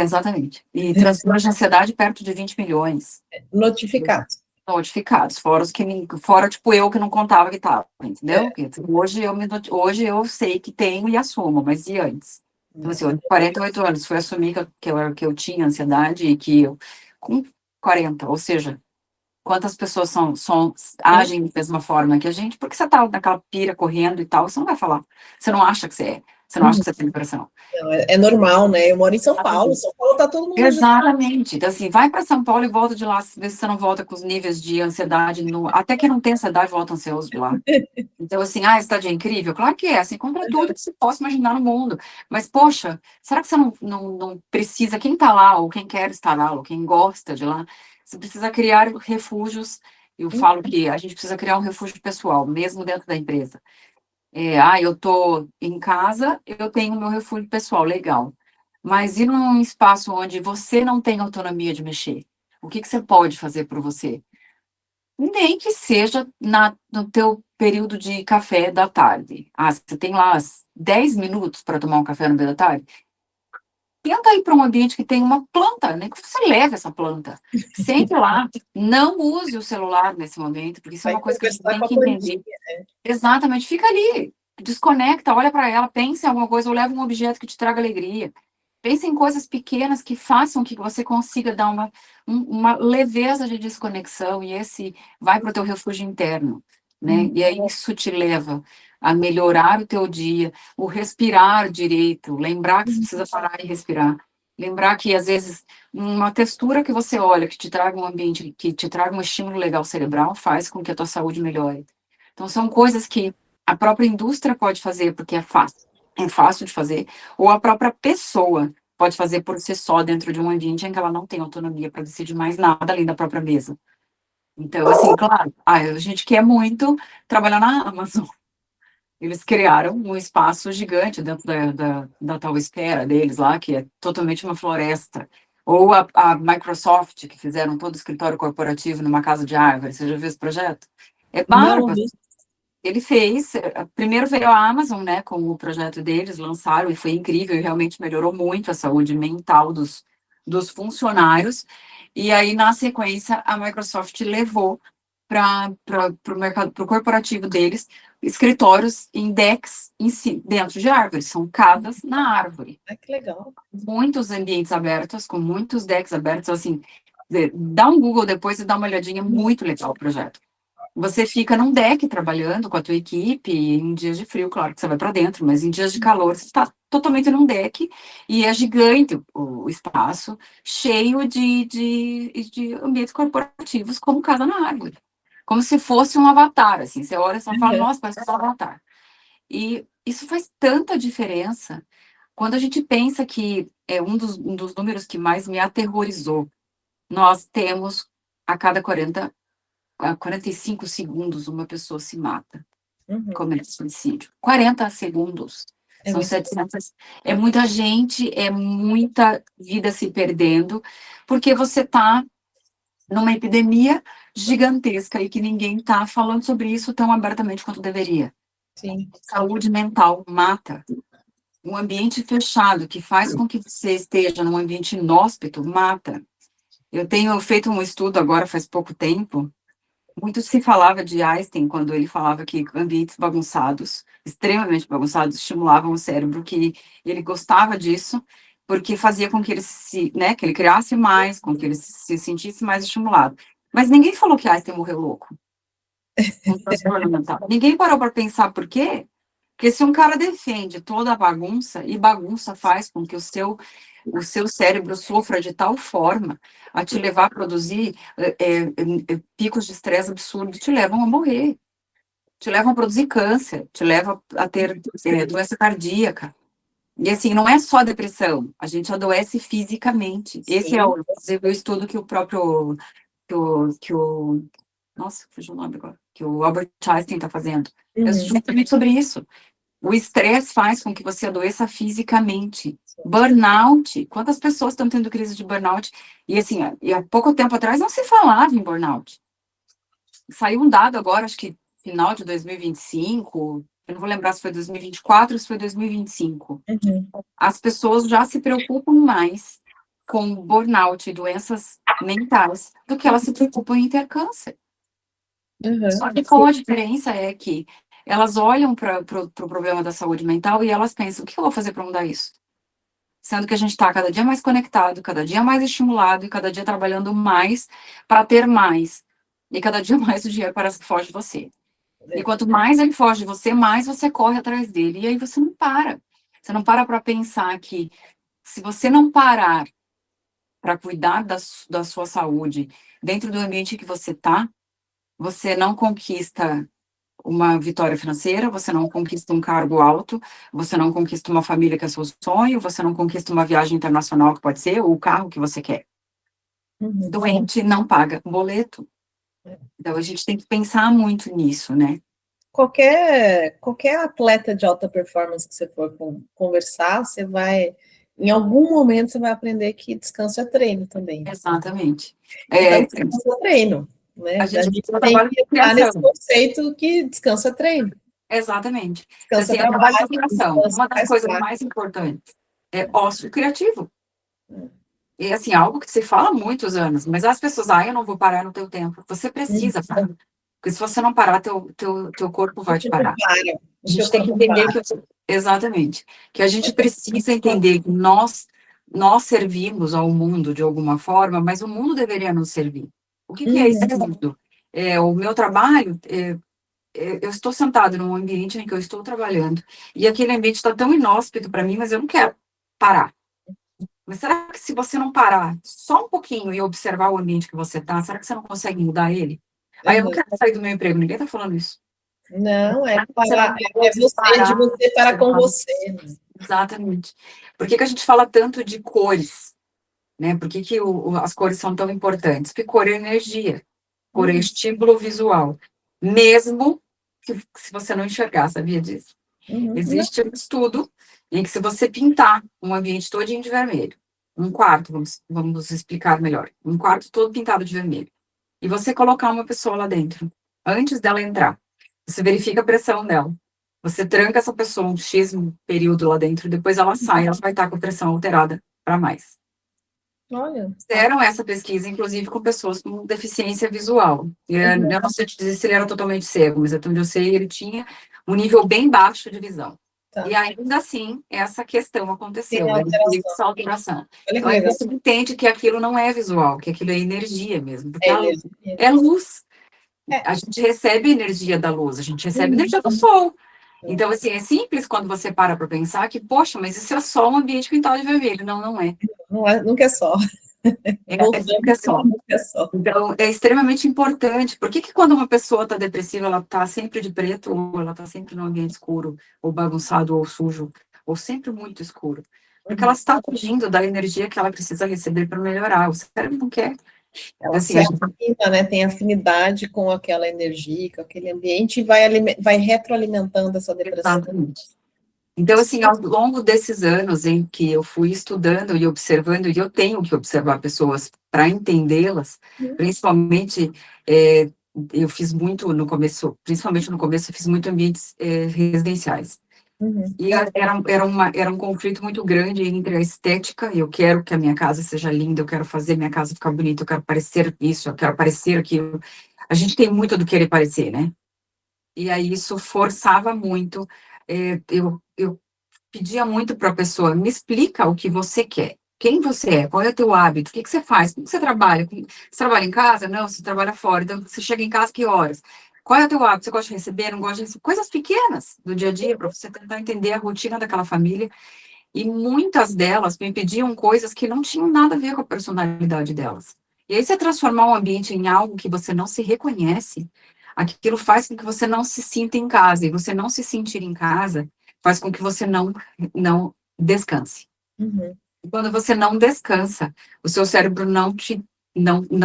S2: Exatamente. E transtornos de ansiedade perto de 20 milhões.
S1: Notificados.
S2: notificados, fora os que fora, tipo, eu que não contava que tava, entendeu?
S1: É.
S2: Porque hoje eu sei que tenho e assumo, mas e antes? Então, assim, eu,
S1: Não.
S2: de 48 anos, fui assumir que eu tinha ansiedade e que eu, com 40, ou seja, quantas pessoas
S1: Sim.
S2: agem da mesma forma que a gente, porque você tá naquela pira correndo e tal, você não vai falar, você não acha que você é, você não acha que você tem depressão.
S1: Não, é normal, né? Eu moro em São Paulo. São Paulo tá todo mundo já.
S2: Exatamente. Então, assim, vai para São Paulo e volta de lá, vê se você não volta com os níveis de ansiedade. Até quem não tem ansiedade volta ansioso de lá. Então, assim, esse tá dia incrível? Claro que é, assim, compra tudo que você possa imaginar no mundo. Mas, poxa, será que você não precisa, quem tá lá, ou quem quer estar lá, ou quem gosta de lá, você precisa criar refúgios. Eu falo que a gente precisa criar um refúgio pessoal, mesmo dentro da empresa. Eu tô em casa, eu tenho meu refúgio pessoal, legal. Mas e num espaço onde você não tem autonomia de mexer? O que que você pode fazer por você? Nem que seja no teu período de café da tarde. Você tem lá 10 minutos para tomar um café no meio da tarde? Tenta ir para um ambiente que tem uma planta, nem que você leve essa planta. Sente lá, não use o celular nesse momento, porque isso é
S1: Vai
S2: uma coisa que a gente
S1: conversar
S2: tem
S1: com a
S2: que
S1: plantinha.
S2: entender. Exatamente, fica ali, desconecta, olha para ela, pensa em alguma coisa, ou leva um objeto que te traga alegria. Pense em coisas pequenas que façam que você consiga dar uma leveza de desconexão, e esse vai para o teu refúgio interno, né? E aí isso te leva a melhorar o teu dia, o respirar direito, lembrar que você precisa parar e respirar. Lembrar que, às vezes, uma textura que você olha, que te traga um ambiente, que te traga um estímulo legal cerebral, faz com que a tua saúde melhore. Então, são coisas que a própria indústria pode fazer, porque é fácil de fazer, ou a própria pessoa pode fazer por si só dentro de um ambiente em que ela não tem autonomia para decidir mais nada além da própria mesa. Então, assim, claro, a gente quer muito trabalhar na Amazon. Eles criaram um espaço gigante dentro da tal esfera deles lá, que é totalmente uma floresta. Ou a Microsoft, que fizeram todo o escritório corporativo numa casa de árvore. Você já viu esse projeto? É
S1: Não,
S2: bárbaro. Ele fez, primeiro veio a Amazon, né, com o projeto deles, lançaram e foi incrível, e realmente melhorou muito a saúde mental dos funcionários, e aí, na sequência, a Microsoft levou para o mercado, para o corporativo deles, escritórios em decks dentro de árvores, são casas na árvore,
S1: que legal.
S2: muitos ambientes abertos, com muitos decks abertos, assim, dá um Google depois e dá uma olhadinha, muito legal o projeto. Você fica num deck trabalhando com a tua equipe, em dias de frio, claro que você vai para dentro, mas em dias de calor você está totalmente num deck, e é gigante o espaço, cheio de ambientes corporativos, como casa na árvore. Como se fosse um avatar, assim, você olha e só fala, nossa, parece um avatar. E isso faz tanta diferença, quando a gente pensa que é um dos números que mais me aterrorizou, nós temos a cada 45 segundos uma pessoa se mata,
S1: Uhum.
S2: comete suicídio. 40 segundos.
S1: É
S2: São
S1: muito.
S2: 700. É muita gente, é muita vida se perdendo, porque você está numa epidemia gigantesca e que ninguém está falando sobre isso tão abertamente quanto deveria.
S1: Sim.
S2: Saúde mental mata. Um ambiente fechado que faz com que você esteja num ambiente inóspito mata. Eu tenho feito um estudo agora faz pouco tempo. Muito se falava de Einstein quando ele falava que ambientes bagunçados, extremamente bagunçados, estimulavam o cérebro, que ele gostava disso, porque fazia com que ele que ele criasse mais, com que ele se sentisse mais estimulado. Mas ninguém falou que Einstein morreu louco, com transtorno mental. Ninguém parou para pensar por quê? Porque se um cara defende toda a bagunça, e bagunça faz com que o seu cérebro sofra de tal forma a te levar a produzir picos de estresse absurdos, te levam a morrer, te levam a produzir câncer, te levam a ter doença cardíaca. E assim, não é só depressão, a gente adoece fisicamente. Esse é
S1: Sim.
S2: o estudo que o próprio, nossa, fugiu o nome agora, que o Albert Einstein está fazendo. É
S1: Uhum.
S2: justamente sobre isso. O estresse faz com que você adoeça fisicamente. Burnout. Quantas pessoas estão tendo crise de burnout? E assim, há pouco tempo atrás não se falava em burnout. Saiu um dado agora, acho que final de 2025, eu não vou lembrar se foi 2024 ou se foi 2025.
S1: Uhum.
S2: As pessoas já se preocupam mais com burnout e doenças mentais do que elas se preocupam em ter câncer. Só que qual a diferença é que elas olham para o problema da saúde mental e elas pensam, o que eu vou fazer para mudar isso? Sendo que a gente está cada dia mais conectado, cada dia mais estimulado e cada dia trabalhando mais para ter mais. E cada dia mais o dinheiro parece que foge de você. E quanto mais ele foge de você, mais você corre atrás dele. E aí você não para. Você não para pensar que se você não parar para cuidar da sua saúde dentro do ambiente que você está, você não conquista uma vitória financeira, você não conquista um cargo alto, você não conquista uma família que é seu sonho, você não conquista uma viagem internacional que pode ser, ou o carro que você quer. Doente não paga boleto. Então, a gente tem que pensar muito nisso, né?
S1: Qualquer atleta de alta performance que você for conversar, você vai, em algum momento, você vai aprender que descanso é treino também.
S2: Exatamente.
S1: Então, descanso é treino, né?
S2: A gente
S1: tem que entrar nesse conceito que descanso é treino.
S2: Exatamente.
S1: Descanso
S2: assim,
S1: é trabalho,
S2: de criação. Uma das coisas mais importantes é ócio criativo. E, assim, algo que se fala há muitos anos, mas as pessoas, eu não vou parar no teu tempo. Você precisa parar. Porque se você não parar, teu corpo vai te parar. A gente tem que entender que... Exatamente. Que a gente precisa entender que nós servimos ao mundo de alguma forma, mas o mundo deveria nos servir. O que é esse mundo? O meu trabalho... eu estou sentada num ambiente em que eu estou trabalhando, e aquele ambiente está tão inóspito para mim, mas eu não quero parar. Mas será que se você não parar só um pouquinho e observar o ambiente que você está, será que você não consegue mudar ele? Aí eu não quero sair do meu emprego, ninguém está falando isso.
S1: Não, parar, de você parar com você.
S2: Exatamente. Por que a gente fala tanto de cores? Né? Por que as cores são tão importantes? Porque cor é energia, cor é estímulo visual. Mesmo que se você não enxergar, sabia disso? Existe um estudo em que se você pintar um ambiente todinho de vermelho, um quarto, vamos explicar melhor, um quarto todo pintado de vermelho, e você colocar uma pessoa lá dentro, antes dela entrar, você verifica a pressão dela, você tranca essa pessoa um X período lá dentro, depois ela sai, ela vai estar com a pressão alterada para mais.
S1: Olha.
S2: Fizeram essa pesquisa, inclusive, com pessoas com deficiência visual. Eu não sei te dizer se ele era totalmente cego, mas até onde eu sei, ele tinha um nível bem baixo de visão. Tá. E ainda assim, essa questão aconteceu, essa alteração. Então, aí você entende que aquilo não é visual, que aquilo é energia mesmo, porque é luz. A gente recebe energia da luz, a gente recebe energia do sol. Então, assim, é simples quando você para pensar que, poxa, mas isso é só um ambiente pintado de vermelho. Não, não é.
S1: Nunca é só.
S2: Nunca é só. Então, é extremamente importante. Por que quando uma pessoa está depressiva, ela está sempre de preto, ou ela está sempre num ambiente escuro, ou bagunçado, ou sujo, ou sempre muito escuro? Porque ela está fugindo da energia que ela precisa receber para melhorar. O cérebro não quer.
S1: Ela assim, né, tem afinidade com aquela energia, com aquele ambiente, e vai retroalimentando essa depressão.
S2: Exatamente. Então, assim, ao longo desses anos em que eu fui estudando e observando, e eu tenho que observar pessoas para entendê-las, principalmente, eu fiz muito no começo, principalmente no começo, eu fiz muito ambientes residenciais. E era um conflito muito grande entre a estética, eu quero que a minha casa seja linda, eu quero fazer minha casa ficar bonita, eu quero parecer isso, eu quero parecer aquilo. A gente tem muito do querer parecer, né? E aí isso forçava muito, eu pedia muito para a pessoa, me explica o que você quer, quem você é, qual é o teu hábito, o que você faz, como você trabalha, você trabalha em casa? Não, você trabalha fora, então você chega em casa que horas? Qual é o teu hábito? Você gosta de receber, não gosta de receber? Coisas pequenas do dia a dia, para você tentar entender a rotina daquela família, e muitas delas me pediam coisas que não tinham nada a ver com a personalidade delas. E aí você transformar um ambiente em algo que você não se reconhece, aquilo faz com que você não se sinta em casa, e você não se sentir em casa faz com que você não descanse. E quando você não descansa, o seu cérebro não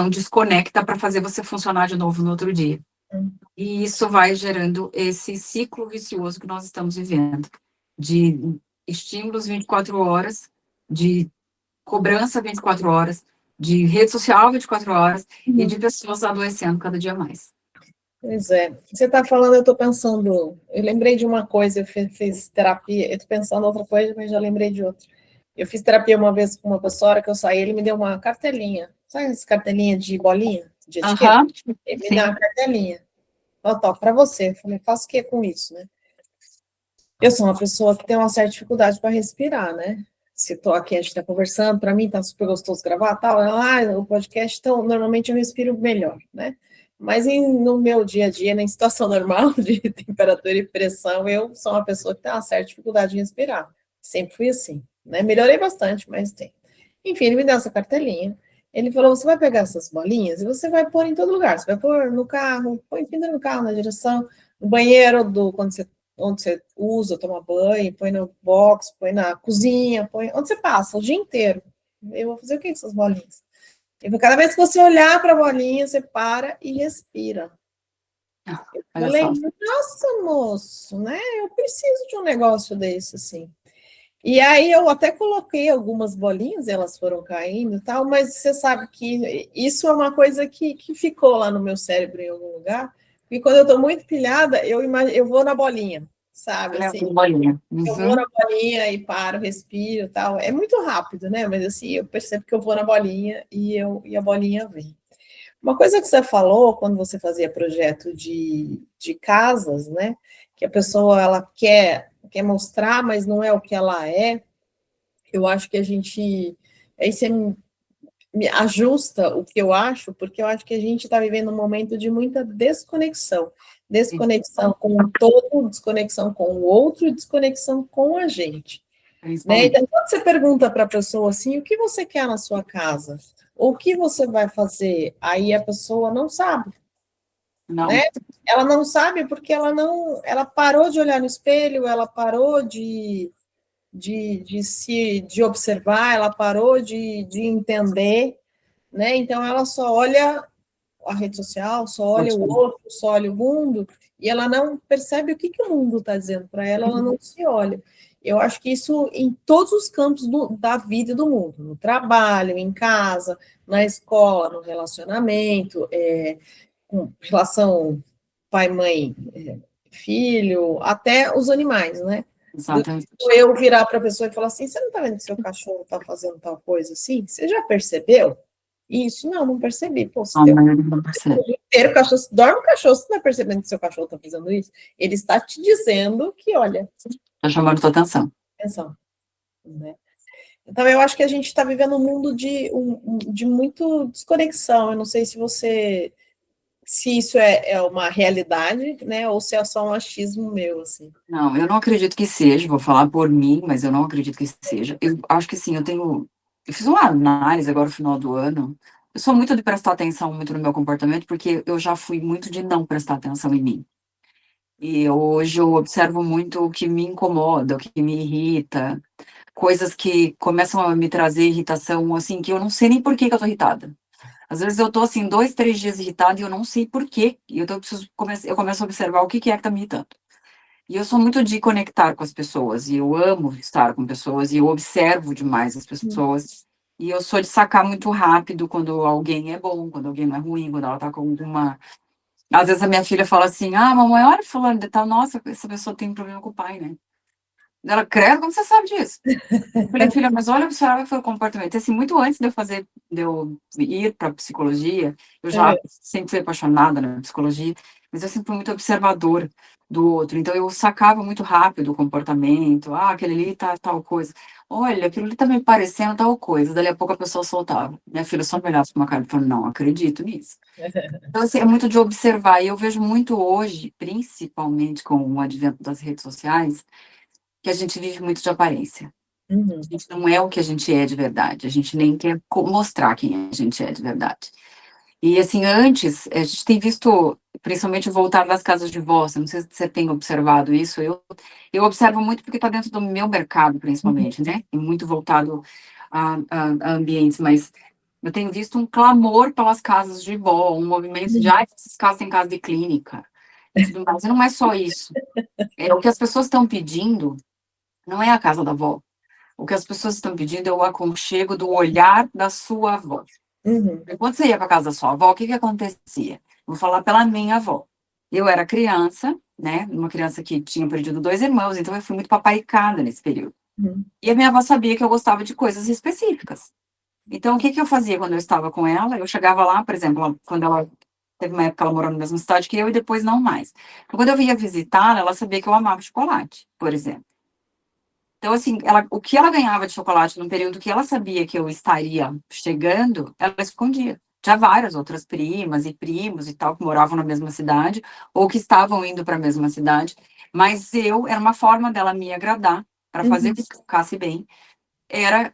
S2: desconecta para fazer você funcionar de novo no outro dia. E isso vai gerando esse ciclo vicioso que nós estamos vivendo, de estímulos 24 horas, de cobrança 24 horas, de rede social 24 horas, e de pessoas adoecendo cada dia mais.
S1: Pois é. Você está falando, eu estou pensando, eu lembrei de uma coisa, eu fiz terapia, eu estou pensando outra coisa, mas já lembrei de outra. Eu fiz terapia uma vez com uma pessoa, que eu saí, ele me deu uma cartelinha, Sabe essa cartelinha de bolinha, de etiqueta?
S2: Aham,
S1: Ele me
S2: sim.
S1: dá uma cartelinha. Ó, para você. Eu falei, faço o que com isso, né? Eu sou uma pessoa que tem uma certa dificuldade para respirar, né? Se estou aqui, a gente está conversando, para mim está super gostoso gravar, tal, o podcast, então, normalmente eu respiro melhor, né? Mas no meu dia a dia, na situação normal de temperatura e pressão, eu sou uma pessoa que tem uma certa dificuldade de respirar. Sempre fui assim, né? Melhorei bastante, mas tem. Enfim, ele me deu essa cartelinha. Ele falou: você vai pegar essas bolinhas e você vai pôr em todo lugar. Você vai pôr no carro, põe pendura no carro, na direção, no banheiro, onde você usa, toma banho, põe no box, põe na cozinha, põe onde você passa o dia inteiro. Eu vou fazer o que com essas bolinhas? Cada vez que você olhar para a bolinha, você para e respira. Eu
S2: Olha
S1: falei,
S2: só.
S1: nossa, moço, né? Eu preciso de um negócio desse, assim. E aí eu até coloquei algumas bolinhas, elas foram caindo e tal, mas você sabe que isso é uma coisa que ficou lá no meu cérebro em algum lugar, e quando eu estou muito pilhada, eu vou na bolinha, sabe?
S2: Olha
S1: Assim,
S2: a bolinha.
S1: eu vou
S2: Uhum.
S1: na bolinha e paro, respiro e tal. É muito rápido, né? Mas assim, eu percebo que eu vou na bolinha e a bolinha vem. Uma coisa que você falou quando você fazia projeto de casas, né? Que a pessoa ela quer mostrar, mas não é o que ela é. Eu acho que a gente. Aí você me ajusta o que eu acho, porque eu acho que a gente está vivendo um momento de muita desconexão. Desconexão com o todo, desconexão com o outro, desconexão com a gente. Né?
S2: Principalmente.
S1: Então, quando você pergunta para a pessoa assim, o que você quer na sua casa? Ou o que você vai fazer? Aí a pessoa não sabe, né?
S2: Não,
S1: Ela não sabe porque ela parou de olhar no espelho, ela parou de observar, ela parou de entender, né? Então ela só olha a rede social, só olha o outro, só olha o mundo, e ela não percebe o que o mundo está dizendo para ela, ela não se olha. Eu acho que isso em todos os campos da vida e do mundo, no trabalho, em casa, na escola, no relacionamento, com relação pai, mãe, filho, até os animais, né? Do
S2: exatamente.
S1: eu virar para a pessoa e falar assim: você não está vendo que seu cachorro está fazendo tal coisa assim? Você já percebeu? Isso? Não, não percebi. Pô, você
S2: A
S1: tem
S2: maioria não percebe.
S1: inteiro, o cachorro, dorme o cachorro, você não está percebendo que seu cachorro está fazendo isso? Ele está te dizendo que, olha,
S2: Tá chamando tua atenção.
S1: atenção, né? Então, eu acho que a gente está vivendo um mundo de muito desconexão. Eu não sei se isso é uma realidade, né? Ou se é só um achismo meu, assim.
S2: Não, eu não acredito que seja, vou falar por mim, mas eu não acredito que seja. Eu acho que sim, eu fiz uma análise agora no final do ano. Eu sou muito de prestar atenção muito no meu comportamento, porque eu já fui muito de não prestar atenção em mim. E hoje eu observo muito o que me incomoda, o que me irrita, coisas que começam a me trazer irritação, assim, que eu não sei nem por que que eu tô irritada. Às vezes eu tô, assim, 2, 3 dias irritada e eu não sei por quê. E eu começo a observar o que que é que tá me irritando. E eu sou muito de conectar com as pessoas, e eu amo estar com pessoas, e eu observo demais as pessoas. E eu sou de sacar muito rápido quando alguém é bom, quando alguém não é ruim, quando ela tá com alguma. Às vezes a minha filha fala assim: ah, mamãe, olha, fulano de tal, nossa, essa pessoa tem um problema com o pai, né? Ela, credo, como você sabe disso? Eu falei, filha, mas olha, observa foi o comportamento. Assim, muito antes de eu ir para psicologia, eu já sempre fui apaixonada na psicologia, mas eu sempre fui muito observadora do outro. Então, eu sacava muito rápido o comportamento. Ah, aquele ali tá tal coisa. Olha, aquilo ali tá me parecendo tal coisa. Dali a pouco a pessoa soltava. Minha filha só me olhava para uma cara e falava, não acredito nisso. Então, assim, é muito de observar. E eu vejo muito hoje, principalmente com o advento das redes sociais, que a gente vive muito de aparência.
S1: Uhum.
S2: A gente não é o que a gente é de verdade, a gente nem quer mostrar quem a gente é de verdade. E assim, antes, a gente tem visto, principalmente o voltar das casas de vó, não sei se você tem observado isso, eu observo muito porque está dentro do meu mercado, principalmente, né? E muito voltado a ambientes, mas eu tenho visto um clamor pelas casas de vó, um movimento de, essas casas têm casa de clínica, e tudo mais. E não é só isso. É, o que as pessoas estão pedindo não é a casa da avó. O que as pessoas estão pedindo é o aconchego do olhar da sua avó.
S1: Uhum.
S2: Quando você ia para casa da sua avó, o que que acontecia? Vou falar pela minha avó. Eu era criança, né? Uma criança que tinha perdido 2 irmãos, então eu fui muito paparicada nesse período.
S1: Uhum.
S2: E a minha avó sabia que eu gostava de coisas específicas. Então, o que que eu fazia quando eu estava com ela? Eu chegava lá, por exemplo, quando ela teve uma época que ela morou na mesma cidade que eu e depois não mais. Então, quando eu ia visitá-la, ela sabia que eu amava chocolate, por exemplo. Então, assim, o que ela ganhava de chocolate no período que ela sabia que eu estaria chegando, ela escondia. Tinha várias outras primas e primos e tal que moravam na mesma cidade ou que estavam indo para a mesma cidade, mas era uma forma dela me agradar para fazer
S1: Uhum.
S2: que eu ficasse bem, era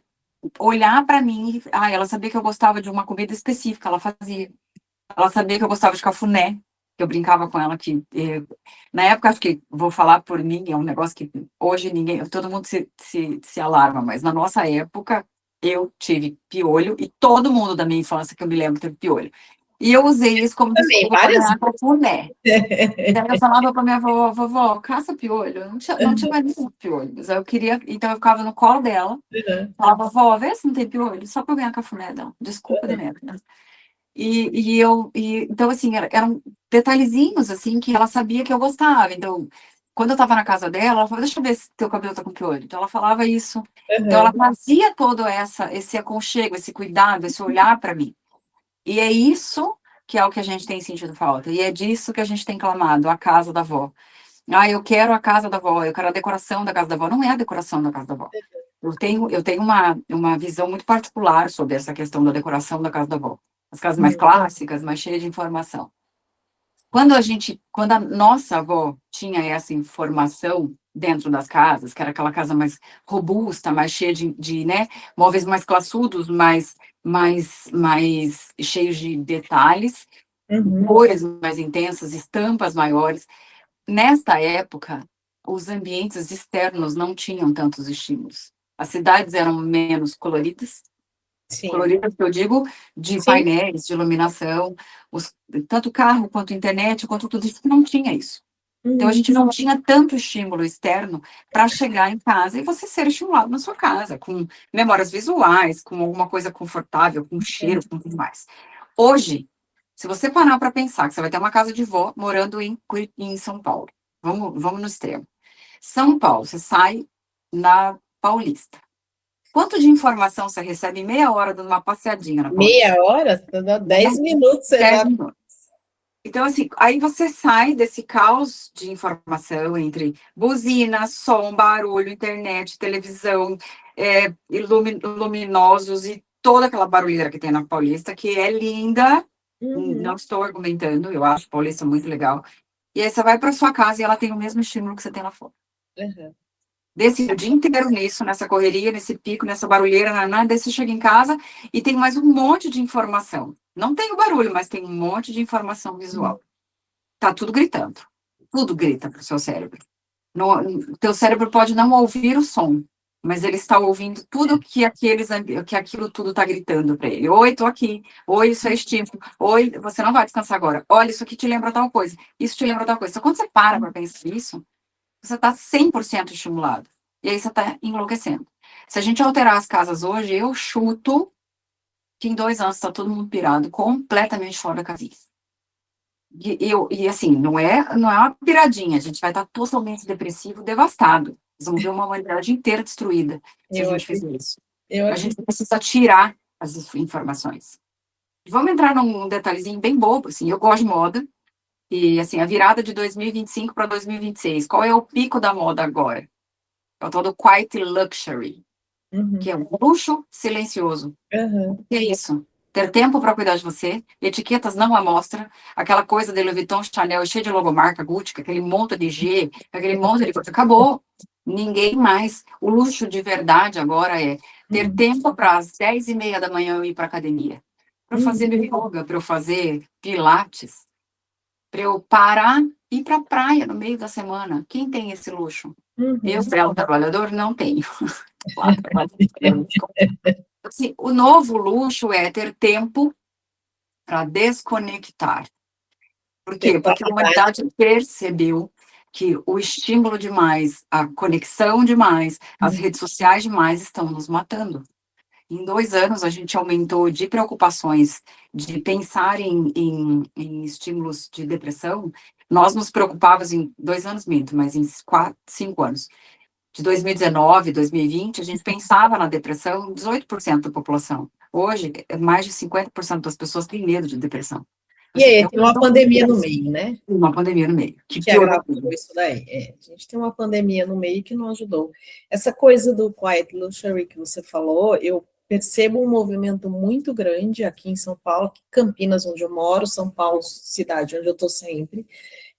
S2: olhar para mim, ela sabia que eu gostava de uma comida específica, ela fazia. Ela sabia que eu gostava de cafuné, que eu brincava com ela que na época, acho que vou falar por mim, é um negócio que hoje todo mundo se alarma, mas na nossa época eu tive piolho e todo mundo da minha infância que eu me lembro teve piolho. E eu usei isso como
S1: Também,
S2: desculpa para
S1: várias
S2: ganhar cafuné. Daí eu falava para minha avó, vovó, caça piolho. Não tinha mais nenhum piolho, mas eu queria, então eu ficava no colo dela,
S1: Uhum.
S2: falava, vovó, vê se não tem piolho, só para eu ganhar cafuné dela. Desculpa de merda. Então, assim, eram detalhezinhos, assim, que ela sabia que eu gostava. Então, quando eu estava na casa dela, ela falava, deixa eu ver se teu cabelo tá com piolho. Então, ela falava isso. Então, ela
S1: Uhum.
S2: trazia todo esse aconchego, esse cuidado, esse olhar para mim. E é isso que é o que a gente tem sentido falta. E é disso que a gente tem clamado, a casa da avó. Eu quero a casa da avó, eu quero a decoração da casa da avó. Não é a decoração da casa da avó. Eu tenho uma visão muito particular sobre essa questão da decoração da casa da avó. As casas mais clássicas, mais cheias de informação. Quando a nossa avó tinha essa informação dentro das casas, que era aquela casa mais robusta, mais cheia né, móveis mais classudos, mais cheios de detalhes,
S1: Uhum.
S2: cores mais intensas, estampas maiores. Nesta época, os ambientes externos não tinham tantos estímulos. As cidades eram menos coloridas,
S1: Sim.
S2: coloridas que eu digo de
S1: Sim.
S2: painéis, de iluminação, tanto carro quanto internet, quanto tudo isso, não tinha isso. Então, a
S1: Uhum.
S2: gente não tinha tanto estímulo externo para chegar em casa e você ser estimulado na sua casa, com memórias visuais, com alguma coisa confortável, com cheiro, com tudo mais. Hoje, se você parar para pensar que você vai ter uma casa de vó morando em São Paulo, vamos no extremo. São Paulo, você sai na Paulista. Quanto de informação você recebe em meia hora dando uma passeadinha na
S1: Meia
S2: Paulista?
S1: hora? 10 minutos você
S2: 10
S1: já.
S2: minutos. Então, assim, aí você sai desse caos de informação entre buzina, som, barulho, internet, televisão, luminosos e toda aquela barulheira que tem na Paulista, que é linda.
S1: Uhum.
S2: Não estou argumentando, eu acho a Paulista muito legal. E aí você vai para sua casa e ela tem o mesmo estímulo que você tem lá fora.
S1: Uhum.
S2: Desse o dia inteiro nisso, nessa correria, nesse pico, nessa barulheira, daí você chega em casa e tem mais um monte de informação. Não tem o barulho, mas tem um monte de informação visual. Tá tudo gritando. Tudo grita para o seu cérebro. O teu cérebro pode não ouvir o som, mas ele está ouvindo tudo que aquilo tudo está gritando para ele. Oi, tô aqui. Oi, isso é estímulo. Oi, você não vai descansar agora. Olha, isso aqui te lembra tal coisa. Isso te lembra tal coisa. Então, quando você para pensar nisso, você está 100% estimulado. E aí você está enlouquecendo. Se a gente alterar as casas hoje, eu chuto que em 2 anos está todo mundo pirado, completamente fora da casinha. Assim, não é uma piradinha, a gente vai estar totalmente depressivo, devastado. Nós vamos ver uma humanidade inteira destruída se a
S1: Eu
S2: gente
S1: acredito.
S2: fizer isso.
S1: Eu
S2: A gente
S1: acredito.
S2: precisa tirar as informações. Vamos entrar num detalhezinho bem bobo, assim, eu gosto de moda, e assim, a virada de 2025 para 2026, qual é o pico da moda agora? É o tal do quiet luxury, que
S1: Uhum.
S2: é um luxo silencioso.
S1: Uhum.
S2: O que é isso? Ter tempo para cuidar de você, etiquetas não à mostra, aquela coisa de Louis Vuitton, Chanel, cheia de logomarca, Gucci, aquele monte de G, aquele monte de coisa. Acabou. Ninguém mais. O luxo de verdade agora é ter
S1: Uhum.
S2: tempo para às 10h30 da manhã eu ir para academia, para eu fazer
S1: Uhum.
S2: yoga, para eu fazer pilates, para eu parar e ir para a praia no meio da semana. Quem tem esse luxo? Eu,
S1: Uhum.
S2: belo trabalhador, não tenho. Lá, trabalhador. Assim, o novo luxo é ter tempo para desconectar. Por
S1: Ter
S2: quê? Porque a
S1: qualidade.
S2: humanidade percebeu que o estímulo demais, a conexão demais, as redes sociais demais estão nos matando. Em 2 anos, a gente aumentou de preocupações, de pensar em estímulos de depressão. Nós nos preocupávamos em 2 anos, minto, mas em 4, 5 anos. De 2019, 2020, a gente pensava na depressão, 18% da população. Hoje, mais de 50% das pessoas têm medo de depressão.
S1: E aí, tem uma pandemia no meio, né?
S2: Uma pandemia no meio, que
S1: Que
S2: piorou
S1: agravou
S2: tudo.
S1: isso daí. A gente tem uma pandemia no meio que não ajudou. Essa coisa do quiet luxury que você falou, eu percebo um movimento muito grande aqui em São Paulo, Campinas, onde eu moro, São Paulo, cidade onde eu estou sempre,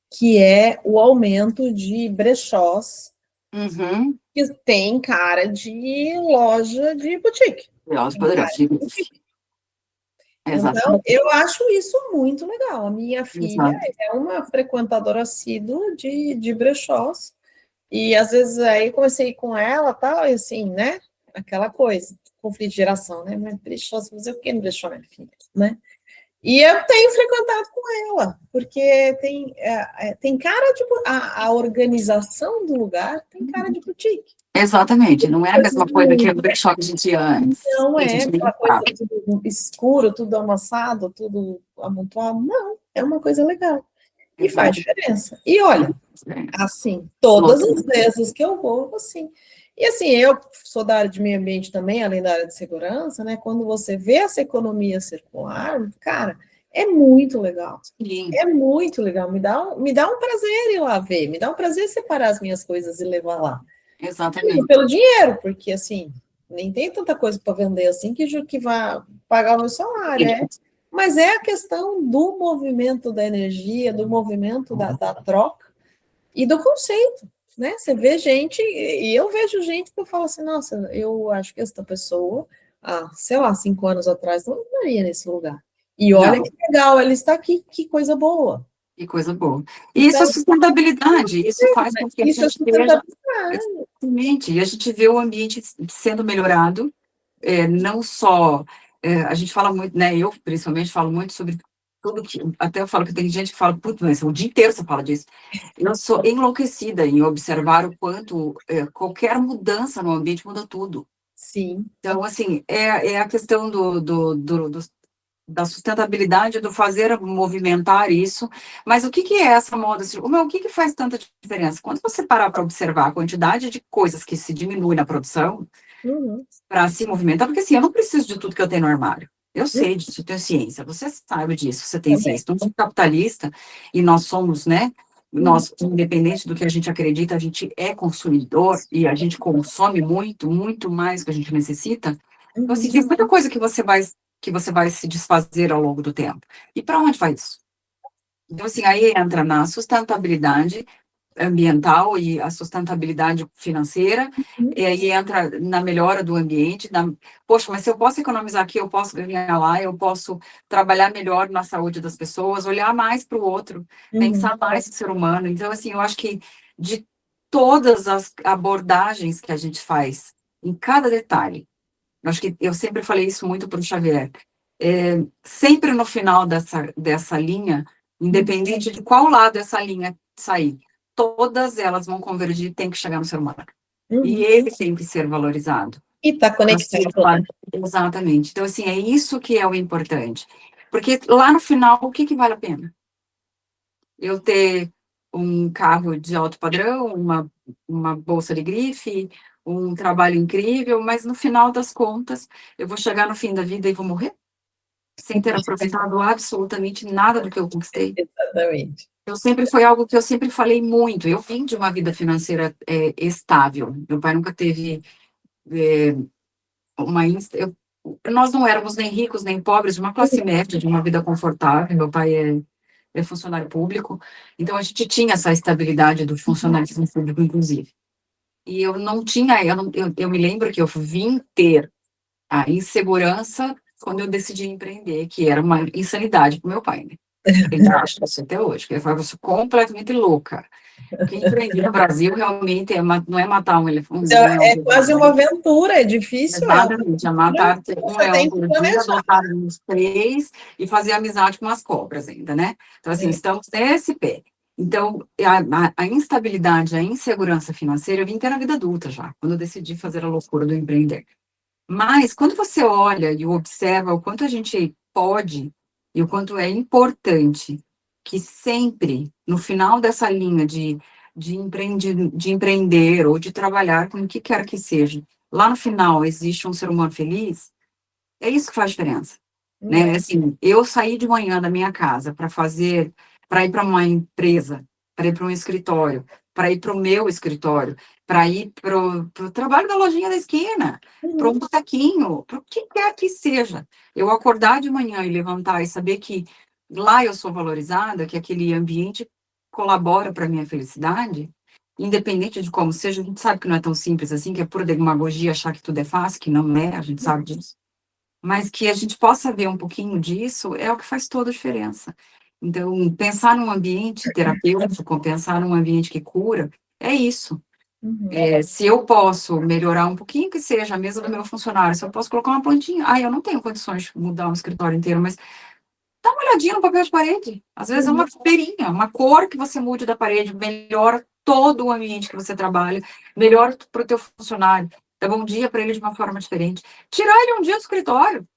S1: que é o aumento de brechós
S2: Uhum.
S1: que tem cara de loja de boutique.
S2: Elas
S1: Tem
S2: poderão
S1: cara
S2: ser.
S1: de boutique. Então,
S2: Exatamente.
S1: eu acho isso muito legal. A minha filha
S2: Exato.
S1: é uma frequentadora assídua de brechós, e às vezes aí comecei com ela, tal, e assim, né? Aquela coisa, conflito de geração, né? Mas brechó, você fazer o quê no brechó, minha filha, né? E eu tenho frequentado com ela, porque tem cara de. A organização do lugar tem cara de boutique.
S2: Exatamente. Não é a
S1: Coisa
S2: mesma coisa que o
S1: muito.
S2: brechó que a gente ia antes.
S1: Não
S2: Que a
S1: é
S2: gente nem
S1: aquela coisa
S2: sabe.
S1: tudo escuro, tudo amassado, tudo amontoado. Não, é uma coisa legal. E faz
S2: Exato.
S1: diferença. E olha, assim, todas as vezes que eu vou, assim. E assim, eu sou da área de meio ambiente também, além da área de segurança, né? Quando você vê essa economia circular, cara, é muito legal.
S2: Sim,
S1: É muito legal. Me dá um prazer ir lá ver, me dá um prazer separar as minhas coisas e levar lá. Não
S2: exatamente.
S1: pelo dinheiro, porque assim, nem tem tanta coisa para vender assim que vai pagar o meu salário, mas é a questão do movimento da energia, do movimento da troca e do conceito, né? Você vê gente, e eu vejo gente que eu falo assim, nossa, eu acho que essa pessoa, sei lá, 5 anos atrás, não estaria nesse lugar. E olha
S2: Não,
S1: que legal, ela está aqui, que coisa boa.
S2: que coisa boa. E isso é
S1: Então,
S2: sustentabilidade. Isso faz com que a
S1: isso é
S2: gente veja
S1: sustentabilidade.
S2: exatamente, e a gente vê o ambiente sendo melhorado, não só, a gente fala muito, né, eu principalmente falo muito sobre tudo que, até eu falo que tem gente que fala, putz, mas o dia inteiro você fala disso. Eu sou enlouquecida em observar o quanto qualquer mudança no ambiente muda tudo.
S1: Sim.
S2: Então, assim, é a questão da sustentabilidade, do fazer movimentar isso, mas o que que é essa moda? O que que faz tanta diferença? Quando você parar para observar a quantidade de coisas que se diminui na produção,
S1: Uhum.
S2: para se movimentar, porque assim, eu não preciso de tudo que eu tenho no armário. Eu
S1: Uhum.
S2: sei disso, eu tenho ciência, você sabe disso, você tem
S1: Também.
S2: ciência. Então, somos capitalista e nós somos, né?
S1: Uhum.
S2: Nós, independente do que a gente acredita, a gente é consumidor e a gente consome muito, muito mais do que a gente necessita. Então, assim, tem muita coisa que você vai se desfazer ao longo do tempo. E para onde vai isso? Então, assim, aí entra na sustentabilidade ambiental e a sustentabilidade financeira,
S1: Uhum.
S2: e aí entra na melhora do ambiente, poxa, mas se eu posso economizar aqui, eu posso ganhar lá, eu posso trabalhar melhor na saúde das pessoas, olhar mais para o outro,
S1: Uhum.
S2: pensar mais no ser humano. Então, assim, eu acho que de todas as abordagens que a gente faz, em cada detalhe, eu acho que eu sempre falei isso muito para o Xavier, sempre no final dessa linha, independente de qual lado essa linha sair, todas elas vão convergir, tem que chegar no ser humano. E
S1: Uhum.
S2: ele tem que ser valorizado.
S1: E está conectado, né?
S2: Exatamente. Então, assim, é isso que é o importante. Porque lá no final, o que que vale a pena? Eu ter um carro de alto padrão, uma bolsa de grife, um trabalho incrível, mas no final das contas, eu vou chegar no fim da vida e vou morrer? Sem ter aproveitado absolutamente nada do que eu conquistei.
S1: Exatamente.
S2: Foi algo que eu sempre falei muito. Eu vim de uma vida financeira estável. Meu pai nunca teve é, nós não éramos nem ricos nem pobres, de uma classe média, de uma vida confortável. Meu pai é funcionário público, então a gente tinha essa estabilidade do funcionalismo público, inclusive. E eu não tinha, eu me lembro que eu vim ter a insegurança quando eu decidi empreender, que era uma insanidade para o meu pai, né? Ele acha isso até hoje, que ele fala, você é completamente louca. Quem empreender no Brasil realmente não é matar
S1: Então,
S2: um leão
S1: é
S2: por
S1: quase
S2: dia,
S1: uma
S2: né?
S1: aventura, é difícil, é uma
S2: Exatamente, é matar um
S1: você
S2: leão
S1: tem que
S2: por dia,
S1: planejar.
S2: adotar uns 3 e fazer amizade com as cobras ainda, né? Então, assim,
S1: É.
S2: estamos nesse pé. Então, a instabilidade, a insegurança financeira, eu vim ter na vida adulta já, quando eu decidi fazer a loucura do empreender. Mas, quando você olha e observa o quanto a gente pode e o quanto é importante que sempre, no final dessa linha de empreender ou de trabalhar com o que quer que seja, lá no final existe um ser humano feliz, É isso que faz diferença, né? Assim, eu saí de manhã da minha casa para ir para uma empresa, para ir para um escritório, para ir para o meu escritório, para ir para o trabalho da lojinha da esquina, para um botequinho, para o que quer que seja. Eu acordar de manhã e levantar e saber que lá eu sou valorizada, que aquele ambiente colabora para a minha felicidade, independente de como seja, a gente sabe que não é tão simples assim, que é pura demagogia achar que tudo é fácil, que não é, a gente sabe disso. Mas que a gente possa ver um pouquinho disso é o que faz toda a diferença. Então, pensar num ambiente terapêutico, pensar num ambiente que cura, é isso. Se eu posso melhorar um pouquinho que seja a mesa do meu funcionário, se eu posso colocar uma plantinha, eu não tenho condições de mudar um escritório inteiro, mas dá uma olhadinha no papel de parede. Às vezes é uma esperinha, uma cor que você mude da parede, melhora todo o ambiente que você trabalha, melhora para o teu funcionário, dá bom dia para ele de uma forma diferente. Tirar ele um dia do escritório.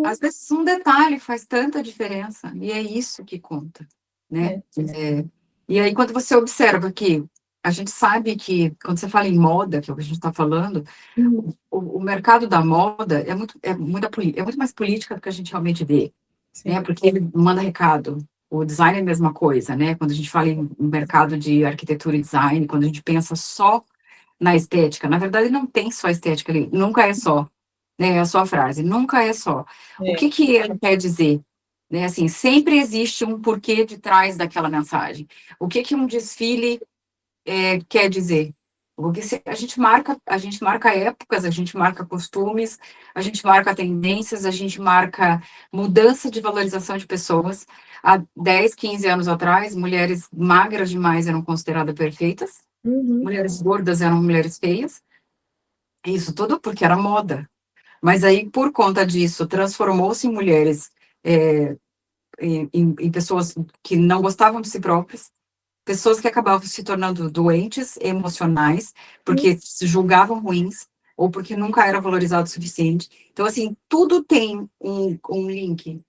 S2: Às vezes um detalhe faz tanta diferença, e é isso que conta, né? E aí, quando você observa que a gente sabe que, quando você fala em moda, que é o que a gente está falando, o mercado da moda é muito mais política do que a gente realmente vê, né? Porque ele manda recado. O design é a mesma coisa, né? Quando a gente fala em mercado de arquitetura e design, quando a gente pensa só na estética, na verdade não tem só estética ali, nunca é só, né? A sua frase, nunca é só. O que ele quer dizer? Né? Assim, sempre existe um porquê de trás daquela mensagem. O que um desfile quer dizer? Porque a gente marca épocas, a gente marca costumes, a gente marca tendências, a gente marca mudança de valorização de pessoas. Há 10, 15 anos atrás, mulheres magras demais eram consideradas perfeitas, mulheres gordas eram mulheres feias, isso tudo porque era moda. Mas aí, por conta disso, transformou-se em mulheres, em pessoas que não gostavam de si próprias, pessoas que acabavam se tornando doentes emocionais, porque se julgavam ruins, ou porque nunca era valorizado o suficiente. Então, assim, tudo tem um link,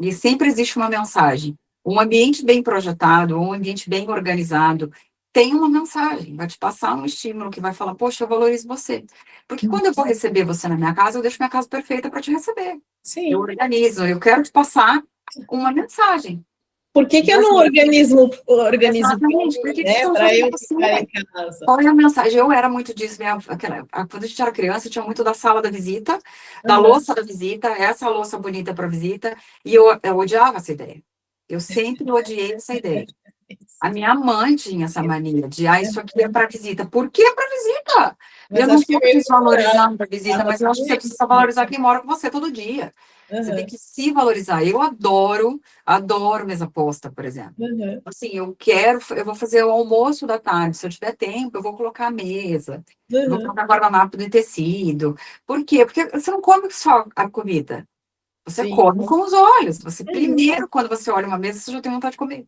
S2: e sempre existe uma mensagem. Um ambiente bem projetado, um ambiente bem organizado, tem uma mensagem, vai te passar um estímulo que vai falar, poxa, eu valorizo você. Porque quando eu vou receber você na minha casa, eu deixo minha casa perfeita para te receber.
S1: Sim.
S2: Eu organizo, eu quero te passar uma mensagem.
S1: Por que eu não organizo
S2: Exatamente, por que
S1: né,
S2: estão
S1: para
S2: fazendo
S1: eu
S2: assim?
S1: ficar em casa?
S2: Qual é a mensagem? Eu era muito disso, quando a gente era criança, tinha muito da sala da visita, da louça da visita, essa louça bonita para visita, e eu odiava essa ideia. Eu sempre odiei essa ideia. A minha mãe tinha essa mania de, isso aqui é para visita. Por que para visita?
S1: Mas
S2: Eu não
S1: acho que
S2: estou
S1: é
S2: desvalorizando a visita, mas eu acho que você precisa valorizar quem mora com você todo dia. Você tem que se valorizar. Eu adoro mesa posta, por exemplo. Assim, eu vou fazer o almoço da tarde, se eu tiver tempo, eu vou colocar a mesa, eu vou colocar guardanapo de tecido. Por quê? Porque você não come só a comida, você come com os olhos. Você primeiro, quando você olha uma mesa, você já tem vontade de comer.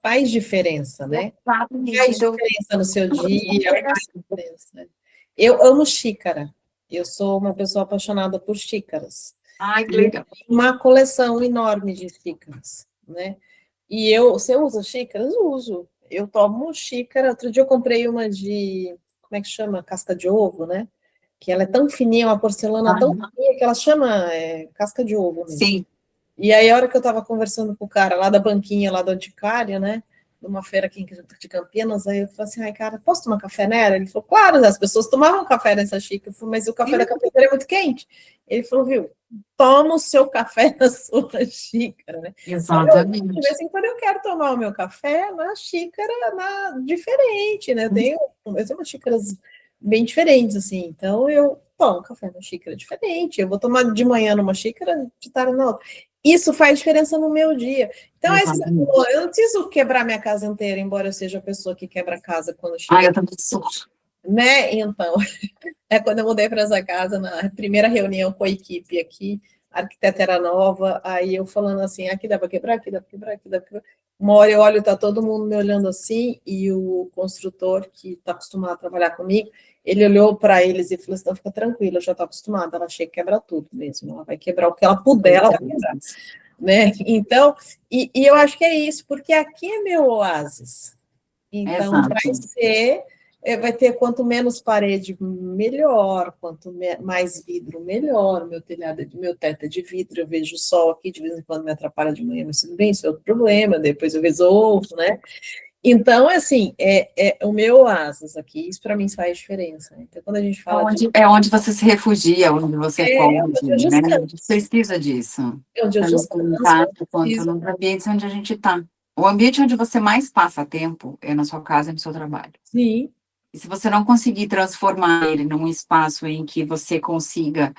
S1: Faz diferença, né?
S2: Exatamente.
S1: Faz diferença no seu dia, faz diferença. Eu amo xícara. Eu sou uma pessoa apaixonada por xícaras.
S2: Ai, que legal.
S1: Uma coleção enorme de xícaras, né? E você usa xícaras? Uso. Eu tomo xícara. Outro dia eu comprei uma de, como é que chama? Casca de ovo, né? Que ela é tão fininha, uma porcelana tão fininha que ela chama casca de ovo mesmo.
S2: Sim.
S1: E aí, a hora que eu estava conversando com o cara lá da banquinha, lá da Anticária, né? Numa feira aqui de Campinas, aí eu falei assim, ai, cara, posso tomar café nela? Ele falou, claro, as pessoas tomavam café nessa xícara. Eu falei, mas o café da cafeteira é muito quente. Ele falou, viu, toma o seu café na sua xícara, né?
S2: Exatamente.
S1: De vez em quando eu quero tomar o meu café na xícara diferente, né? Eu tenho umas xícaras bem diferentes, assim. Então, eu tomo café na xícara diferente. Eu vou tomar de manhã numa xícara, de tarde na outra. Isso faz diferença no meu dia. Então, eu não preciso quebrar minha casa inteira, embora eu seja a pessoa que quebra a casa quando chega.
S2: Eu também sou.
S1: Né? Então, quando eu mudei para essa casa, na primeira reunião com a equipe aqui, a arquiteta era nova, aí eu falando assim, aqui dá para quebrar, aqui dá para quebrar, aqui dá para quebrar. Uma hora eu olho, tá todo mundo me olhando assim, e o construtor, que está acostumado a trabalhar comigo, ele olhou para eles e falou assim, fica tranquila, eu já estou acostumada, ela chega e quebra tudo mesmo, ela vai quebrar o que ela puder, ela vai quebrar. Né? Então, e eu acho que é isso, porque aqui é meu oásis. Então, vai ser vai ter quanto menos parede, melhor, mais vidro, melhor. Meu telhado, meu teto é de vidro, eu vejo o sol aqui, de vez em quando me atrapalha de manhã, mas tudo bem, isso é outro problema, depois eu resolvo, né? Então, assim, é o meu oásis aqui, isso para mim faz diferença. Então, quando a gente fala de...
S2: É onde você se refugia, onde você
S1: onde
S2: pode,
S1: eu
S2: né? A gente
S1: descanso,
S2: precisa disso.
S1: é onde eu
S2: Tanto em
S1: descanso,
S2: casa
S1: eu
S2: quanto
S1: preciso.
S2: nos ambientes onde a gente está. O ambiente onde você mais passa tempo é na sua casa e no seu trabalho.
S1: Sim.
S2: E se você não conseguir transformar ele num espaço em que você consiga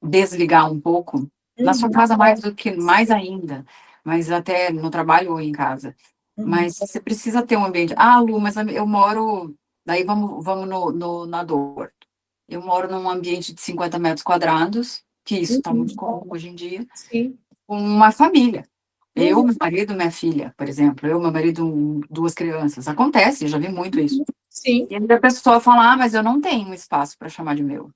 S2: desligar um pouco, na sua
S1: Uhum,
S2: casa mais ainda, mas até no trabalho ou em casa.
S1: uhum,
S2: Mas você precisa ter um ambiente. Ah, Lu, mas eu moro. Daí vamos na dor. Eu moro num ambiente de 50 metros quadrados, que isso está muito
S1: uhum,
S2: comum hoje em dia,
S1: sim.
S2: com uma família. Eu,
S1: Uhum,
S2: meu marido, minha filha, por exemplo. Eu, meu marido, duas crianças. Acontece, eu já vi muito isso.
S1: sim.
S2: E aí a pessoa fala, mas eu não tenho um espaço para chamar de meu.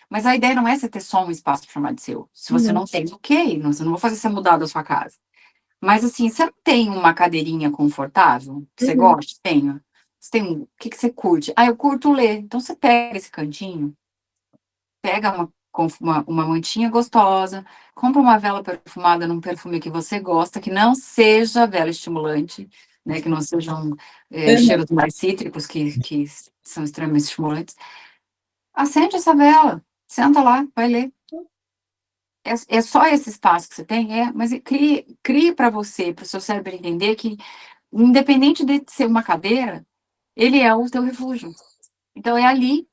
S2: Mas a ideia não é você ter só um espaço para chamar de seu. Se você
S1: Uhum,
S2: não tem, ok, não, eu não vou fazer você mudar da sua casa. Mas assim, você não tem uma cadeirinha confortável que você
S1: uhum,
S2: gosta? Tenho. Você tem o que você curte? Ah, eu curto ler. Então você pega esse cantinho, pega uma mantinha gostosa, compra uma vela perfumada num perfume que você gosta, que não seja vela estimulante, né? Que não sejam
S1: uhum.
S2: cheiros mais cítricos que são extremamente estimulantes. Acende essa vela, senta lá, vai ler. É só esse espaço que você tem? Mas crie para você, para o seu cérebro entender que, independente de ser uma cadeira, ele é o teu refúgio. Então, é ali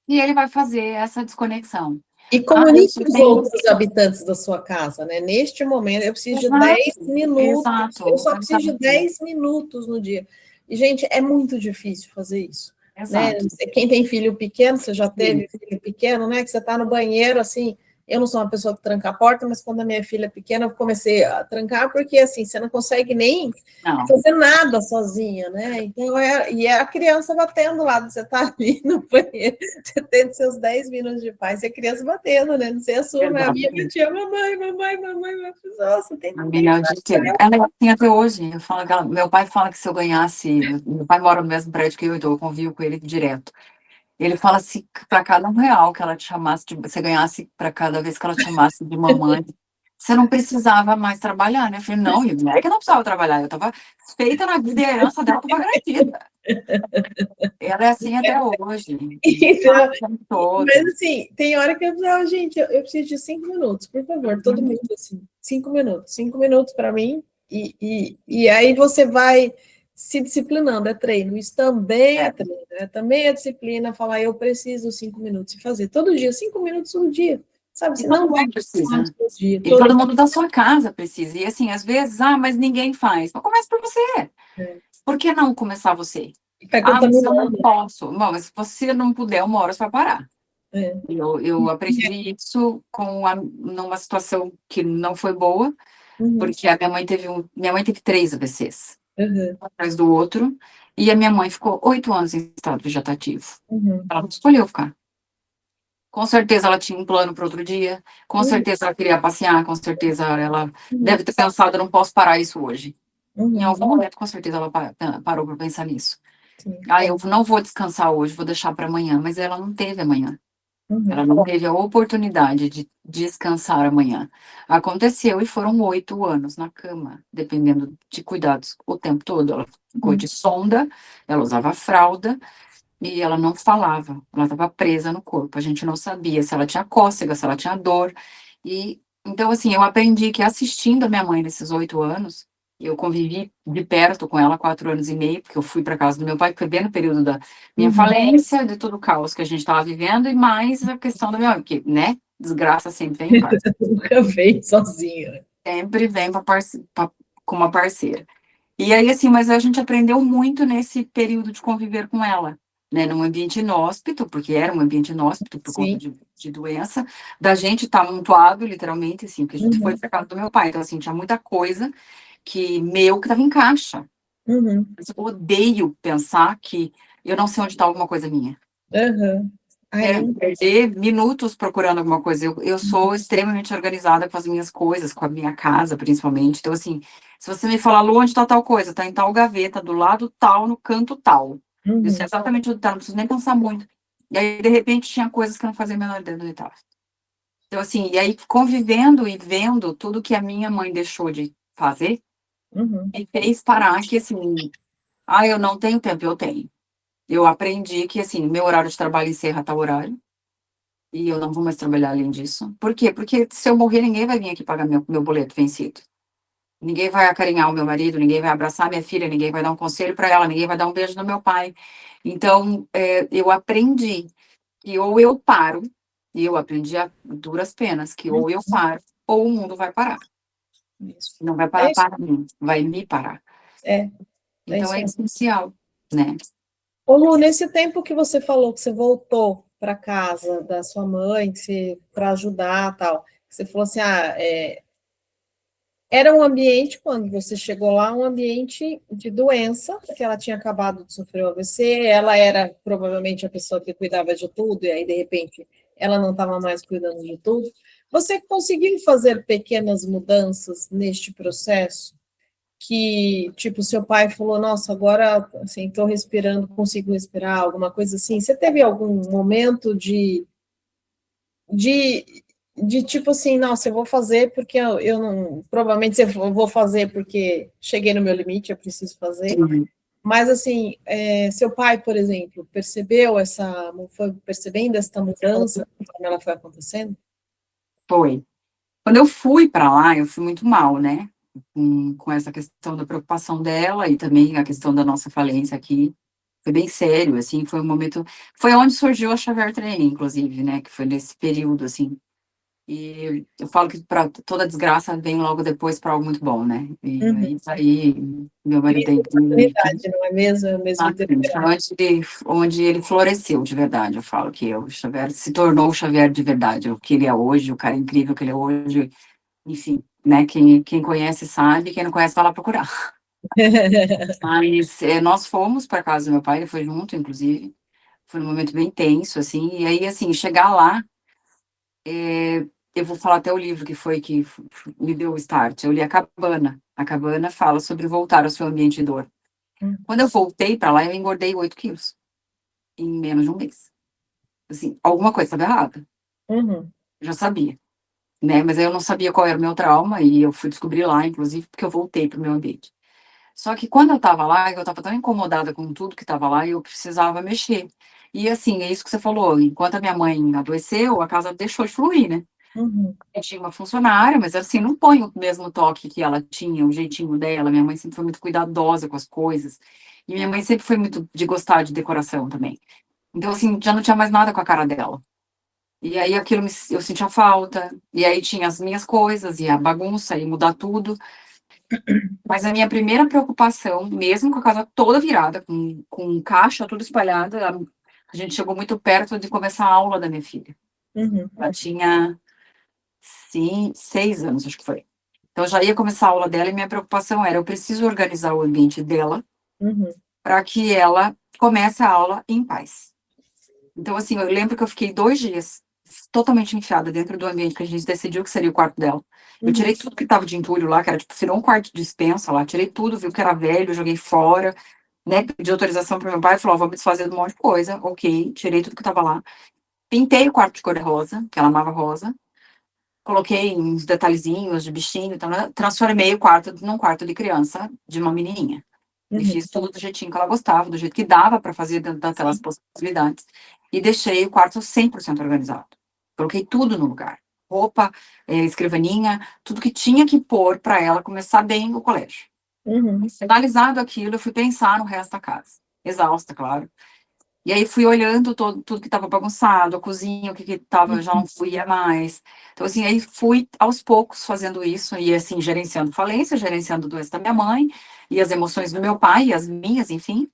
S2: que ele vai fazer essa desconexão.
S1: E
S2: Ah,
S1: comunique
S2: você
S1: os
S2: tem...
S1: outros habitantes da sua casa, né? Neste momento, eu preciso de
S2: Exato,
S1: 10 minutos, eu
S2: exato,
S1: só preciso de
S2: exato,
S1: 10 minutos no dia. E, gente, é muito difícil fazer isso, né?
S2: exato.
S1: Quem tem filho pequeno, você já
S2: Sim,
S1: teve filho pequeno, né? Que você está no banheiro, assim, eu não sou uma pessoa que tranca a porta, mas quando a minha filha é pequena, eu comecei a trancar, porque, assim, você não consegue nem
S2: não,
S1: fazer nada sozinha, né? Então, e é a criança batendo lá, você está ali no banheiro, você tem seus 10 minutos de paz e a criança batendo, né? Não sei a sua, mas a minha
S2: exatamente.
S1: batia, mamãe, mamãe, mamãe, nossa, tem,
S2: A
S1: tem
S2: minha de ter. Ela é assim até hoje. Eu falo que meu pai fala que se eu ganhasse, meu pai mora no mesmo prédio que eu, então eu convivo com ele direto. Ele fala se para cada R$ 1 que ela te chamasse, você ganhasse para cada vez que ela te chamasse de mamãe, você não precisava mais trabalhar, né? Eu falei, não, não é que eu não precisava trabalhar, eu estava feita na vida e a herança dela estava garantida. Ela é assim até hoje.
S1: Então,
S2: Sabe, o tempo todo.
S1: mas assim, tem hora que eu falo, gente, eu preciso de 5 minutos, por favor, todo
S2: Uhum.
S1: mundo assim, 5 minutos para mim, e aí você vai se disciplinando, é treino, isso também é
S2: É,
S1: treino, também é disciplina, falar, eu preciso 5 minutos, e fazer todo dia, 5 minutos no dia, sabe,
S2: e
S1: se
S2: todo
S1: não vai
S2: mundo precisa.
S1: todo dia,
S2: E
S1: todo
S2: todo mundo da sua casa precisa. E assim, às vezes, mas ninguém faz. Mas comece por você.
S1: dia,
S2: Por que não começar você?
S1: vai
S2: Mas eu não
S1: contaminando,
S2: posso. Bom, mas se você não puder, uma hora você vai parar.
S1: é.
S2: Eu aprendi isso numa situação que não foi boa,
S1: Uhum,
S2: porque minha mãe teve 3 AVCs,
S1: uhum,
S2: um atrás do outro, e a minha mãe ficou 8 anos em estado vegetativo.
S1: uhum,
S2: Ela não escolheu ficar. Com certeza ela tinha um plano para outro dia, com
S1: uhum,
S2: certeza ela queria passear, com certeza ela
S1: uhum,
S2: deve ter pensado, eu não posso parar isso hoje. Em
S1: uhum,
S2: algum momento, com certeza, ela parou para pensar nisso.
S1: sim,
S2: Ah, eu não vou descansar hoje, vou deixar para amanhã, mas ela não teve amanhã. Ela
S1: uhum,
S2: não teve a oportunidade de descansar amanhã. Aconteceu e foram 8 anos na cama, dependendo de cuidados o tempo todo. Ela ficou
S1: uhum,
S2: de sonda, ela usava fralda e ela não falava. Ela estava presa no corpo. A gente não sabia se ela tinha cócega, se ela tinha dor. E então, assim, eu aprendi que assistindo a minha mãe nesses 8 anos, eu convivi de perto com ela 4 anos e meio, porque eu fui para casa do meu pai, que foi bem no período da minha
S1: uhum.
S2: falência, de todo o caos que a gente estava vivendo, e mais a questão da minha mãe, porque, né, desgraça sempre vem em par,
S1: Nunca veio sozinha, né?
S2: sempre vem com uma parceira. E aí, assim, mas a gente aprendeu muito nesse período de conviver com ela, né, num ambiente inóspito, porque era um ambiente inóspito por conta
S1: Sim.
S2: de doença, da gente estar amontoado, literalmente, assim, porque a gente foi
S1: Uhum,
S2: para casa do meu pai, então, assim, tinha muita coisa que estava em caixa.
S1: uhum,
S2: Mas eu odeio pensar que eu não sei onde está alguma coisa minha.
S1: uhum. Aí,
S2: Perder minutos procurando alguma coisa. Eu sou extremamente organizada com as minhas coisas, com a minha casa, principalmente. Então, assim, se você me falar, Lu, onde está tal coisa? Está em tal gaveta, do lado tal, no canto tal. Eu
S1: Uhum.
S2: sei exatamente onde tá, não preciso nem pensar muito. E aí, de repente, tinha coisas que eu não fazia a menor ideia de onde estava. Então, assim, e aí convivendo e vendo tudo que a minha mãe deixou de fazer,
S1: Uhum.
S2: me fez parar que, assim, eu não tenho tempo, eu tenho. Eu aprendi que, assim, meu horário de trabalho encerra a tal horário, e eu não vou mais trabalhar além disso. Por quê? Porque se eu morrer, ninguém vai vir aqui pagar meu boleto vencido. Ninguém vai acarinhar o meu marido, ninguém vai abraçar minha filha, ninguém vai dar um conselho para ela, ninguém vai dar um beijo no meu pai. Então, eu aprendi que ou eu paro, e eu aprendi a duras penas, que ou eu paro, ou o mundo vai parar.
S1: Isso.
S2: Não vai
S1: É
S2: parar
S1: isso,
S2: para mim, vai me parar.
S1: é, é
S2: Então,
S1: isso
S2: é
S1: aí.
S2: essencial, né?
S1: Ô, Lu, nesse tempo que você falou que você voltou para casa da sua mãe, para ajudar tal, você falou assim, era um ambiente, quando você chegou lá, um ambiente de doença, porque ela tinha acabado de sofrer o AVC, ela era provavelmente a pessoa que cuidava de tudo, e aí, de repente, ela não estava mais cuidando de tudo. Você conseguiu fazer pequenas mudanças neste processo? Que, tipo, seu pai falou, nossa, agora, assim, estou respirando, consigo respirar, alguma coisa assim. Você teve algum momento de, de tipo assim, nossa, eu vou fazer porque eu não, provavelmente eu vou fazer porque cheguei no meu limite, eu preciso fazer.
S2: Sim,
S1: Mas, assim, seu pai, por exemplo, percebeu foi percebendo essa mudança, como ela foi acontecendo?
S2: foi. Quando eu fui para lá, eu fui muito mal, né? Com essa questão da preocupação dela e também a questão da nossa falência aqui. Foi bem sério, assim, foi um momento. Foi onde surgiu a Xavier Training, inclusive, né? Que foi nesse período, assim. E eu falo que para toda desgraça vem logo depois para algo muito bom, né? E
S1: Uhum.
S2: aí, meu marido
S1: Mesma
S2: tem
S1: oportunidade, não é mesmo? É o mesmo
S2: exatamente, foi onde ele floresceu de verdade. Eu falo que o Xavier se tornou o Xavier de verdade, o que ele é hoje, o cara incrível que ele é hoje, enfim, né? Quem conhece sabe, quem não conhece vai lá procurar. Mas nós fomos para casa do meu pai, ele foi junto, inclusive. Foi um momento bem tenso, assim. E aí, assim, chegar lá, eu vou falar até o livro que foi que me deu o start. Eu li A Cabana. A Cabana fala sobre voltar ao seu ambiente de dor. Quando eu voltei para lá, eu engordei 8 quilos em menos de um mês. Assim, alguma coisa estava errada.
S1: Uhum.
S2: Eu já sabia, né? Mas aí eu não sabia qual era o meu trauma e eu fui descobrir lá, inclusive, porque eu voltei para o meu ambiente. Só que quando eu estava lá, eu estava tão incomodada com tudo que estava lá e eu precisava mexer. E assim, é isso que você falou, enquanto a minha mãe adoeceu, a casa deixou de fluir, né?
S1: Uhum.
S2: Eu tinha uma funcionária, mas assim, não põe o mesmo toque que ela tinha, o jeitinho dela. Minha mãe sempre foi muito cuidadosa com as coisas. E minha mãe sempre foi muito de gostar de decoração também. Então, assim, já não tinha mais nada com a cara dela. E aí eu sentia falta. E aí tinha as minhas coisas, e a bagunça, e mudar tudo. Mas a minha primeira preocupação, mesmo com a casa toda virada, com caixa tudo espalhada, a gente chegou muito perto de começar a aula da minha filha.
S1: Uhum.
S2: Ela tinha, sim, 6 anos, acho que foi. Então, eu já ia começar a aula dela e minha preocupação era, eu preciso organizar o ambiente dela
S1: Uhum.
S2: para que ela comece a aula em paz. Então, assim, eu lembro que eu fiquei 2 dias totalmente enfiada dentro do ambiente que a gente decidiu que seria o quarto dela. Eu
S1: Uhum.
S2: tirei tudo que tava de entulho lá, que era tipo, virou um quarto de despensa lá, tirei tudo, viu que era velho, joguei fora, né? Pedi autorização pro meu pai, falou, ó, vou me desfazer de um monte de coisa, ok, tirei tudo que tava lá. Pintei o quarto de cor de rosa, que ela amava rosa, coloquei uns detalhezinhos de bichinho, então, né, transformei o quarto num quarto de criança, de uma menininha. E
S1: Uhum.
S2: fiz tudo do jeitinho que ela gostava, do jeito que dava para fazer dentro daquelas
S1: Sim.
S2: possibilidades. E deixei o quarto 100% organizado. Coloquei tudo no lugar. Roupa, escrivaninha, tudo que tinha que pôr para ela começar bem o colégio.
S1: Uhum.
S2: Finalizado aquilo, eu fui pensar no resto da casa. Exausta, claro. E aí fui olhando tudo que estava bagunçado, a cozinha, o que estava, já não fluía mais. Então, assim, aí fui aos poucos fazendo isso, e assim, gerenciando falência, gerenciando a doença da minha mãe, e as emoções do meu pai, e as minhas, enfim.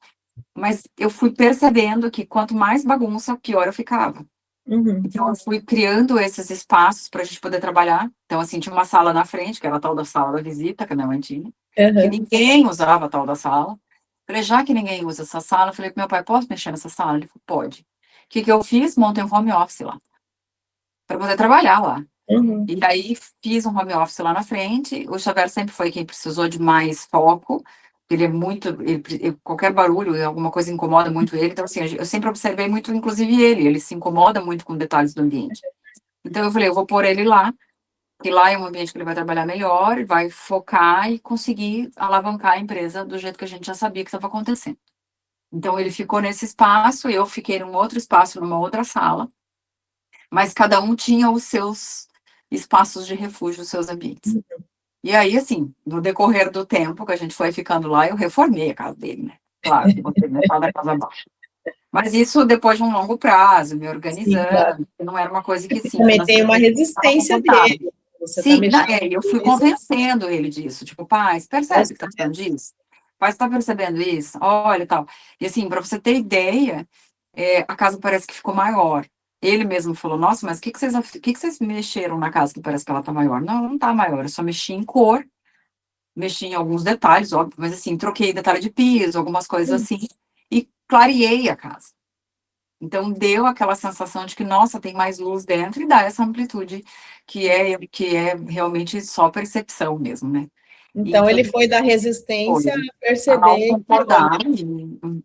S2: Mas eu fui percebendo que quanto mais bagunça, pior eu ficava.
S1: Uhum.
S2: Então, eu fui criando esses espaços para a gente poder trabalhar. Então, assim, tinha uma sala na frente, que era a tal da sala da visita, que a minha mãe tinha, que
S1: Uhum.
S2: ninguém usava a tal da sala. Falei, já que ninguém usa essa sala, eu falei pro meu pai, posso mexer nessa sala? Ele falou, pode. O que que eu fiz? Montei um home office lá, para poder trabalhar lá.
S1: Uhum.
S2: E aí fiz um home office lá na frente. O Xavier sempre foi quem precisou de mais foco. Ele é muito, qualquer barulho, alguma coisa incomoda muito ele, então assim, eu sempre observei muito, inclusive ele se incomoda muito com detalhes do ambiente. Então eu falei, eu vou pôr ele lá, que lá é um ambiente que ele vai trabalhar melhor, vai focar e conseguir alavancar a empresa do jeito que a gente já sabia que estava acontecendo. Então ele ficou nesse espaço, eu fiquei num outro espaço, numa outra sala, mas cada um tinha os seus espaços de refúgio, os seus ambientes. E aí, assim, no decorrer do tempo que a gente foi ficando lá, eu reformei a casa dele, né? Claro, botei metade da casa abaixo. Mas isso depois de um longo prazo, me
S1: Sim, claro.
S2: organizando, não era uma coisa que, assim,
S1: Também tem uma
S2: financeiramente estava
S1: resistência
S2: confortável.
S1: dele. Você está
S2: Sim,
S1: mexendo
S2: e eu
S1: com
S2: fui
S1: isso.
S2: convencendo ele disso, tipo, pai, você percebe que tá precisando disso? Pai, você tá percebendo isso? Olha, e tal. E assim, para você ter ideia, a casa parece que ficou maior. Ele mesmo falou, nossa, mas o que vocês mexeram na casa que parece que ela tá maior? Não, não tá maior, eu só mexi em cor, mexi em alguns detalhes, óbvio, mas assim, troquei detalhe de piso, algumas coisas assim, e clareei a casa. Então, deu aquela sensação de que, nossa, tem mais luz dentro, e dá essa amplitude, que é realmente só percepção mesmo, né? E
S1: Então,
S2: que eu
S1: ele foi da resistência
S2: depois,
S1: a
S2: ao
S1: perceber que, olha,
S2: concordar,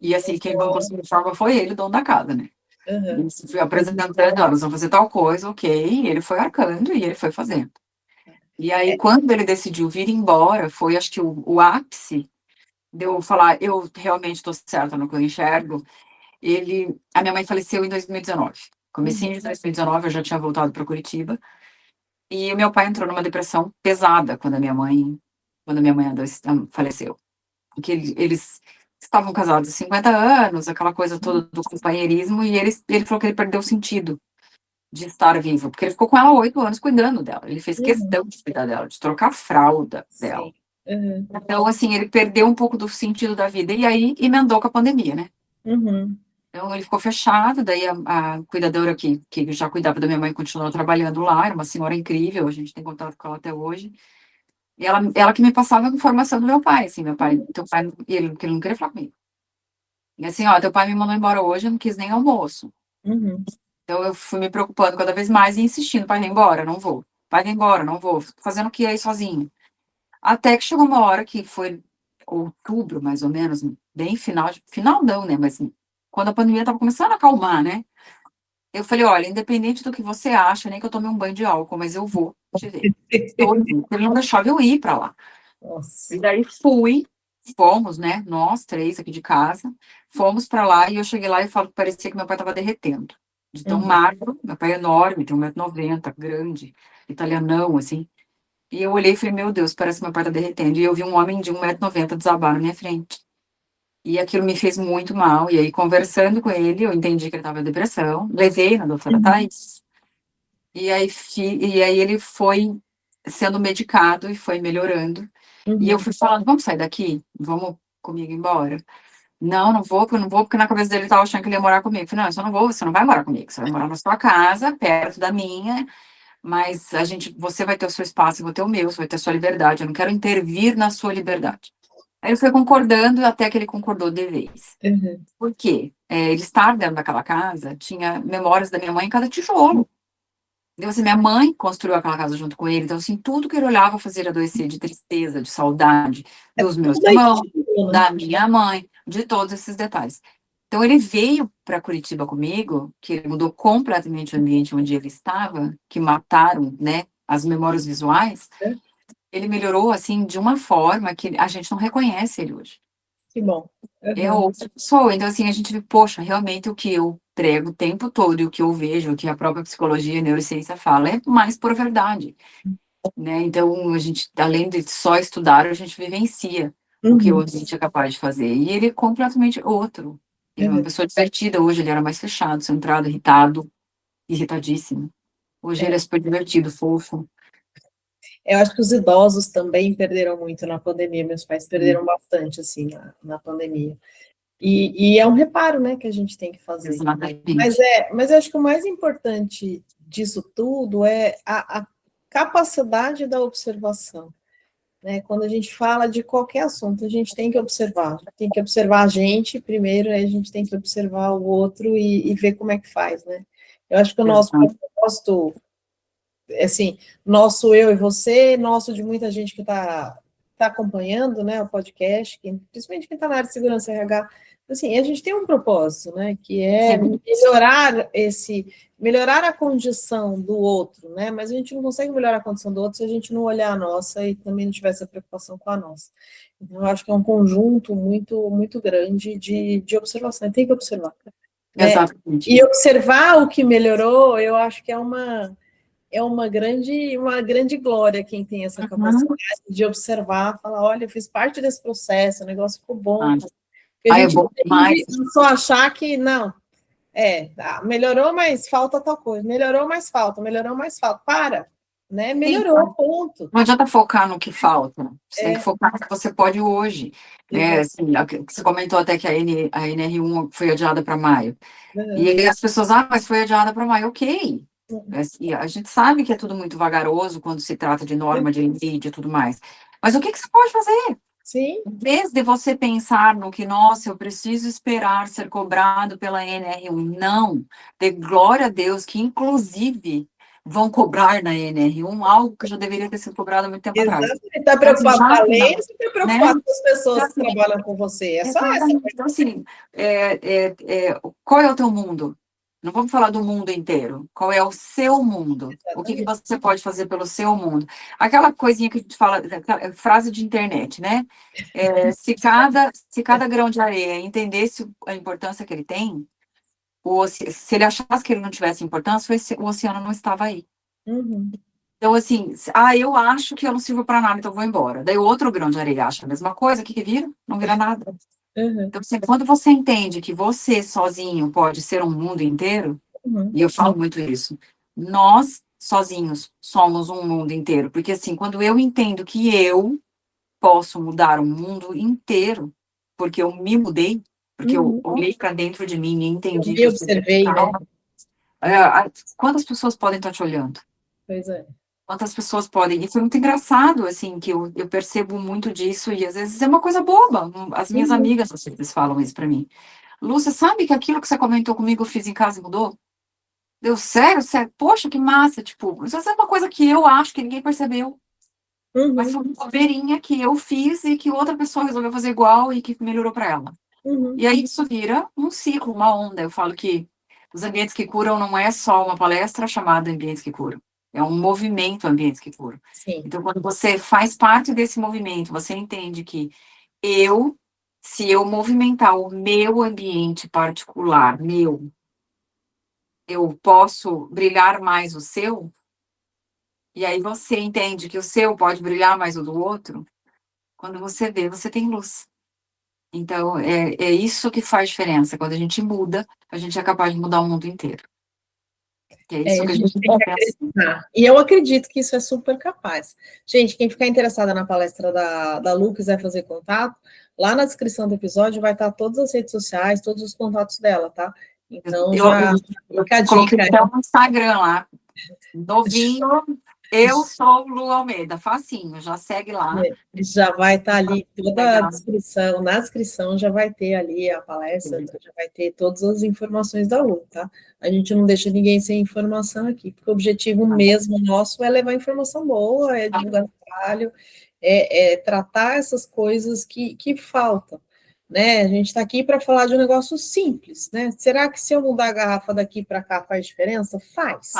S2: e assim, quem bancou essa reforma foi ele, o dono da casa, né?
S1: uhum,
S2: Ele se foi apresentando para ele, olha, nós vamos fazer tal coisa, ok, e ele foi arcando, e ele foi fazendo. E aí, quando ele decidiu vir embora, foi, acho que o ápice de eu falar, eu realmente estou certa no que eu enxergo. A minha mãe faleceu em 2019.
S1: uhum,
S2: Comecinho de 2019, eu já tinha voltado para Curitiba. E o meu pai entrou numa depressão pesada quando a minha mãe faleceu. Porque eles estavam casados há 50 anos, aquela coisa toda do companheirismo, e ele falou que ele perdeu o sentido de estar vivo, porque ele ficou com ela há 8 anos cuidando dela. Ele fez
S1: uhum,
S2: questão de cuidar dela, de trocar a fralda dela.
S1: sim, uhum,
S2: Então, assim, ele perdeu um pouco do sentido da vida, e aí emendou com a pandemia, né?
S1: uhum,
S2: Então, ele ficou fechado, daí a cuidadora que já cuidava da minha mãe continuou trabalhando lá, era uma senhora incrível, a gente tem contato com ela até hoje, e ela que me passava a informação do meu pai, assim, meu pai, teu pai, ele não queria falar comigo. E assim, ó, teu pai me mandou embora hoje, eu não quis nem almoço.
S1: uhum,
S2: Então, eu fui me preocupando cada vez mais e insistindo, pai, vai embora, não vou. Pai, vai embora, não vou. Fazendo o que aí sozinho. Até que chegou uma hora que foi outubro, mais ou menos, bem final não, né, mas quando a pandemia estava começando a acalmar, né? Eu falei, olha, independente do que você acha, nem que eu tome um banho de álcool, mas eu vou te ver. Estou indo. Ele não deixava eu ir para lá.
S1: nossa,
S2: E daí fomos, né? Nós três aqui de casa, fomos para lá e eu cheguei lá e falo que parecia que meu pai estava derretendo. De tão
S1: uhum,
S2: magro, meu pai é enorme, tem 1,90 m, grande, italianão, assim. E eu olhei e falei, meu Deus, parece que meu pai está derretendo. E eu vi um homem de 1,90 m desabar na minha frente. E aquilo me fez muito mal. E aí, conversando com ele, eu entendi que ele estava em depressão. Levei na doutora
S1: uhum,
S2: Thais. E aí ele foi sendo medicado e foi melhorando. E eu
S1: uhum,
S2: fui falando, vamos sair daqui? Vamos comigo embora? Não, não vou, porque eu não vou, porque na cabeça dele ele estava achando que ele ia morar comigo. Eu falei, não, eu só não vou, você não vai morar comigo. Você vai morar na sua casa, perto da minha, mas você vai ter o seu espaço, eu vou ter o meu, você vai ter a sua liberdade. Eu não quero intervir na sua liberdade. Aí ele foi concordando até que ele concordou de vez.
S1: uhum,
S2: Por quê? Ele estar dentro daquela casa tinha memórias da minha mãe em cada tijolo. Então, assim, minha mãe construiu aquela casa junto com ele. Então, assim, tudo que ele olhava fazia ele adoecer de tristeza, de saudade dos meus
S1: tudo aí,
S2: irmãos,
S1: né?
S2: da minha mãe, de todos esses detalhes. Então, ele veio para Curitiba comigo, que ele mudou completamente o ambiente onde ele estava, que mataram, né, as memórias visuais. Ele melhorou, assim, de uma forma que a gente não reconhece ele hoje.
S1: Que bom,
S2: É
S1: uhum,
S2: outra pessoa. Então, assim, a gente vê, poxa, realmente o que eu prego o tempo todo e o que eu vejo, o que a própria psicologia e a neurociência fala, é mais por verdade, né? Então, a gente, além de só estudar, a gente vivencia o que o
S1: uhum,
S2: ambiente é capaz de fazer. E ele é completamente outro. Ele é uma
S1: uhum.
S2: pessoa divertida. Hoje ele era mais fechado, centrado, irritado, irritadíssimo. Hoje ele é super divertido, fofo.
S1: Eu acho que os idosos também perderam muito na pandemia, meus pais perderam bastante, assim, na pandemia. E é um reparo, né, que a gente tem que fazer.
S2: Exatamente.
S1: Mas eu acho que o mais importante disso tudo é a capacidade da observação, né? Quando a gente fala de qualquer assunto, a gente tem que observar a gente primeiro, aí a gente tem que observar o outro e ver como é que faz, né? Eu acho que o nosso
S2: Exato.
S1: propósito, assim, nosso eu e você, nosso de muita gente que está está acompanhando, né, o podcast, principalmente quem está na área de segurança RH, assim, a gente tem um propósito, né, que é melhorar a condição do outro, né, mas a gente não consegue melhorar a condição do outro se a gente não olhar a nossa e também não tiver essa preocupação com a nossa. Então, eu acho que é um conjunto muito, muito grande de observação, tem que observar, né,
S2: Exatamente.
S1: e observar o que melhorou, eu acho que é uma grande glória quem tem essa capacidade de observar, falar, olha, eu fiz parte desse processo, o negócio ficou bom. Porque a
S2: É
S1: gente
S2: bom demais.
S1: tem só achar que, não, melhorou, mas falta tal coisa, melhorou, mas falta, para, né, melhorou, ponto.
S2: Não adianta focar no que falta, você tem que focar no que você pode hoje. Assim, você comentou até que a NR1 foi adiada para maio. E aí as pessoas, mas foi adiada para maio, ok. Assim, a gente sabe que é tudo muito vagaroso quando se trata de norma de limite e tudo mais. Mas o que você pode fazer?
S1: Sim.
S2: Em vez de você pensar no que, nossa, eu preciso esperar ser cobrado pela NR1, não. Dê glória a Deus que, inclusive, vão cobrar na NR1 algo que já deveria ter sido cobrado há muito tempo atrás.
S1: Exatamente. Está preocupado com a lei ou está preocupado com as pessoas que
S2: Exatamente.
S1: trabalham com você? É só essa.
S2: Então, assim, qual é o teu mundo? Não vamos falar do mundo inteiro. Qual é o seu mundo? O que você pode fazer pelo seu mundo? Aquela coisinha que a gente fala, frase de internet, né? Se cada grão de areia entendesse a importância que ele tem, se ele achasse que ele não tivesse importância, o oceano não estava aí.
S1: Uhum.
S2: Então, assim, eu acho que eu não sirvo para nada, então eu vou embora. Daí o outro grão de areia acha a mesma coisa, o que vira? Não vira nada.
S1: Uhum.
S2: Então, assim, quando você entende que você sozinho pode ser um mundo inteiro, e eu falo muito isso, nós sozinhos somos um mundo inteiro. Porque, assim, quando eu entendo que eu posso mudar o mundo inteiro, porque eu me mudei, porque eu olhei para dentro de mim e entendi que
S1: Eu
S2: eu sou
S1: observei, né?
S2: Quantas pessoas podem estar te olhando?
S1: Pois é.
S2: Quantas pessoas podem? E foi muito engraçado, assim, que eu percebo muito disso, e às vezes é uma coisa boba. As minhas amigas às vezes falam isso para mim. Lúcia, sabe que aquilo que você comentou comigo eu fiz em casa e mudou? Deu sério? Sério? Poxa, que massa! Tipo, isso é uma coisa que eu acho que ninguém percebeu. Mas foi uma bobeirinha que eu fiz e que outra pessoa resolveu fazer igual e que melhorou para ela. E aí isso vira um ciclo, uma onda. Eu falo que os ambientes que curam não é só uma palestra chamada Ambientes que Curam. É um movimento Ambientes que Curam.
S1: Sim.
S2: Então, quando você faz parte desse movimento, você entende que se eu movimentar o meu ambiente particular, eu posso brilhar mais o seu, e aí você entende que o seu pode brilhar mais o do outro, quando você vê, você tem luz. Então, é isso que faz diferença. Quando a gente muda, a gente é capaz de mudar o mundo inteiro. É isso que a gente
S1: tem que acreditar. E eu acredito que isso é super capaz. Gente, quem ficar interessada na palestra da Lu, quiser fazer contato, lá na descrição do episódio vai estar todas as redes sociais, todos os contatos dela, tá? Então,
S2: eu coloquei até um Instagram lá, novinho. Eu sou Lu Almeida, facinho, já segue lá.
S1: Já vai estar ali toda a descrição, na descrição já vai ter ali a palestra, já vai ter todas as informações da Lu, tá? A gente não deixa ninguém sem informação aqui, porque o objetivo mesmo nosso é levar informação boa, é divulgar trabalho, é tratar essas coisas que faltam, né? A gente está aqui para falar de um negócio simples, né? Será que se eu mudar a garrafa daqui para cá faz diferença? Faz.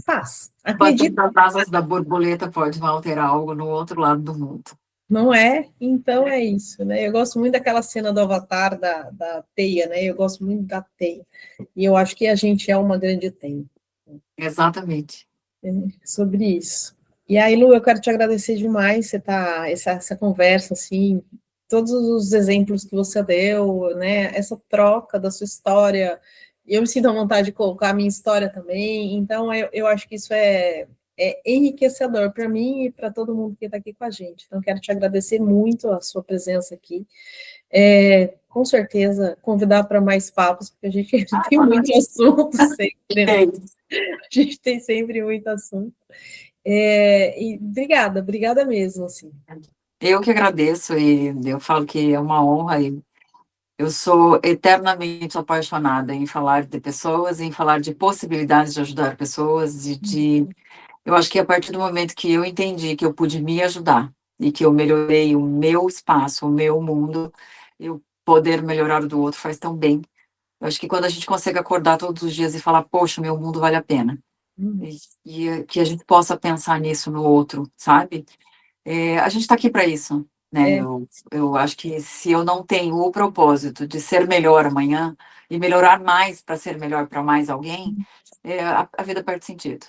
S1: Faz.
S2: Acredito. As asas da borboleta pode alterar algo no outro lado do mundo.
S1: Não é? Então é isso, né? Eu gosto muito daquela cena do Avatar da teia, né? Eu gosto muito da teia. E eu acho que a gente é uma grande teia.
S2: Exatamente.
S1: Sobre isso. E aí, Lu, eu quero te agradecer demais essa conversa, assim, todos os exemplos que você deu, né? Essa troca da sua história. Eu me sinto à vontade de colocar a minha história também. Então, eu acho que isso é enriquecedor para mim e para todo mundo que está aqui com a gente. Então, quero te agradecer muito a sua presença aqui. Com certeza, convidar para mais papos, porque a gente tem muito assunto sempre, né? A gente tem sempre muito assunto. E obrigada mesmo, assim.
S2: Eu que agradeço, e eu falo que é uma honra, e eu sou eternamente apaixonada em falar de pessoas, em falar de possibilidades de ajudar pessoas, eu acho que a partir do momento que eu entendi que eu pude me ajudar, e que eu melhorei o meu espaço, o meu mundo, e o poder melhorar o do outro faz tão bem. Eu acho que quando a gente consegue acordar todos os dias e falar, poxa, meu mundo vale a pena, e que a gente possa pensar nisso no outro, sabe? A gente está aqui para isso, né?
S1: É,
S2: Eu acho que se eu não tenho o propósito de ser melhor amanhã e melhorar mais para ser melhor para mais alguém, a vida perde sentido.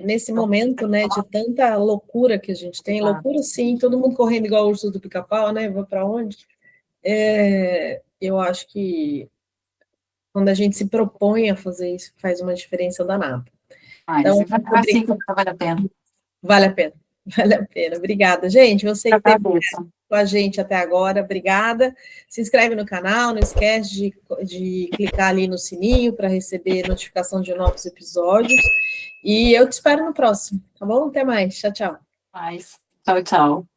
S1: nesse
S2: Então,
S1: momento, né, de tanta loucura que a gente tem,
S2: exato.
S1: loucura sim, todo mundo correndo igual o urso do pica-pau, né, vou para onde? Eu acho que quando a gente se propõe a fazer isso, faz uma diferença danada.
S2: Mas
S1: Então,
S2: enfrentar assim vale a pena.
S1: vale a pena, vale a pena. Obrigada, gente. Você que esteve
S2: Agradeço.
S1: com a gente até agora, obrigada. Se inscreve no canal, não esquece de clicar ali no sininho para receber notificação de novos episódios. E eu te espero no próximo, tá bom? Até mais. Tchau, tchau.
S2: Mas, tchau, tchau.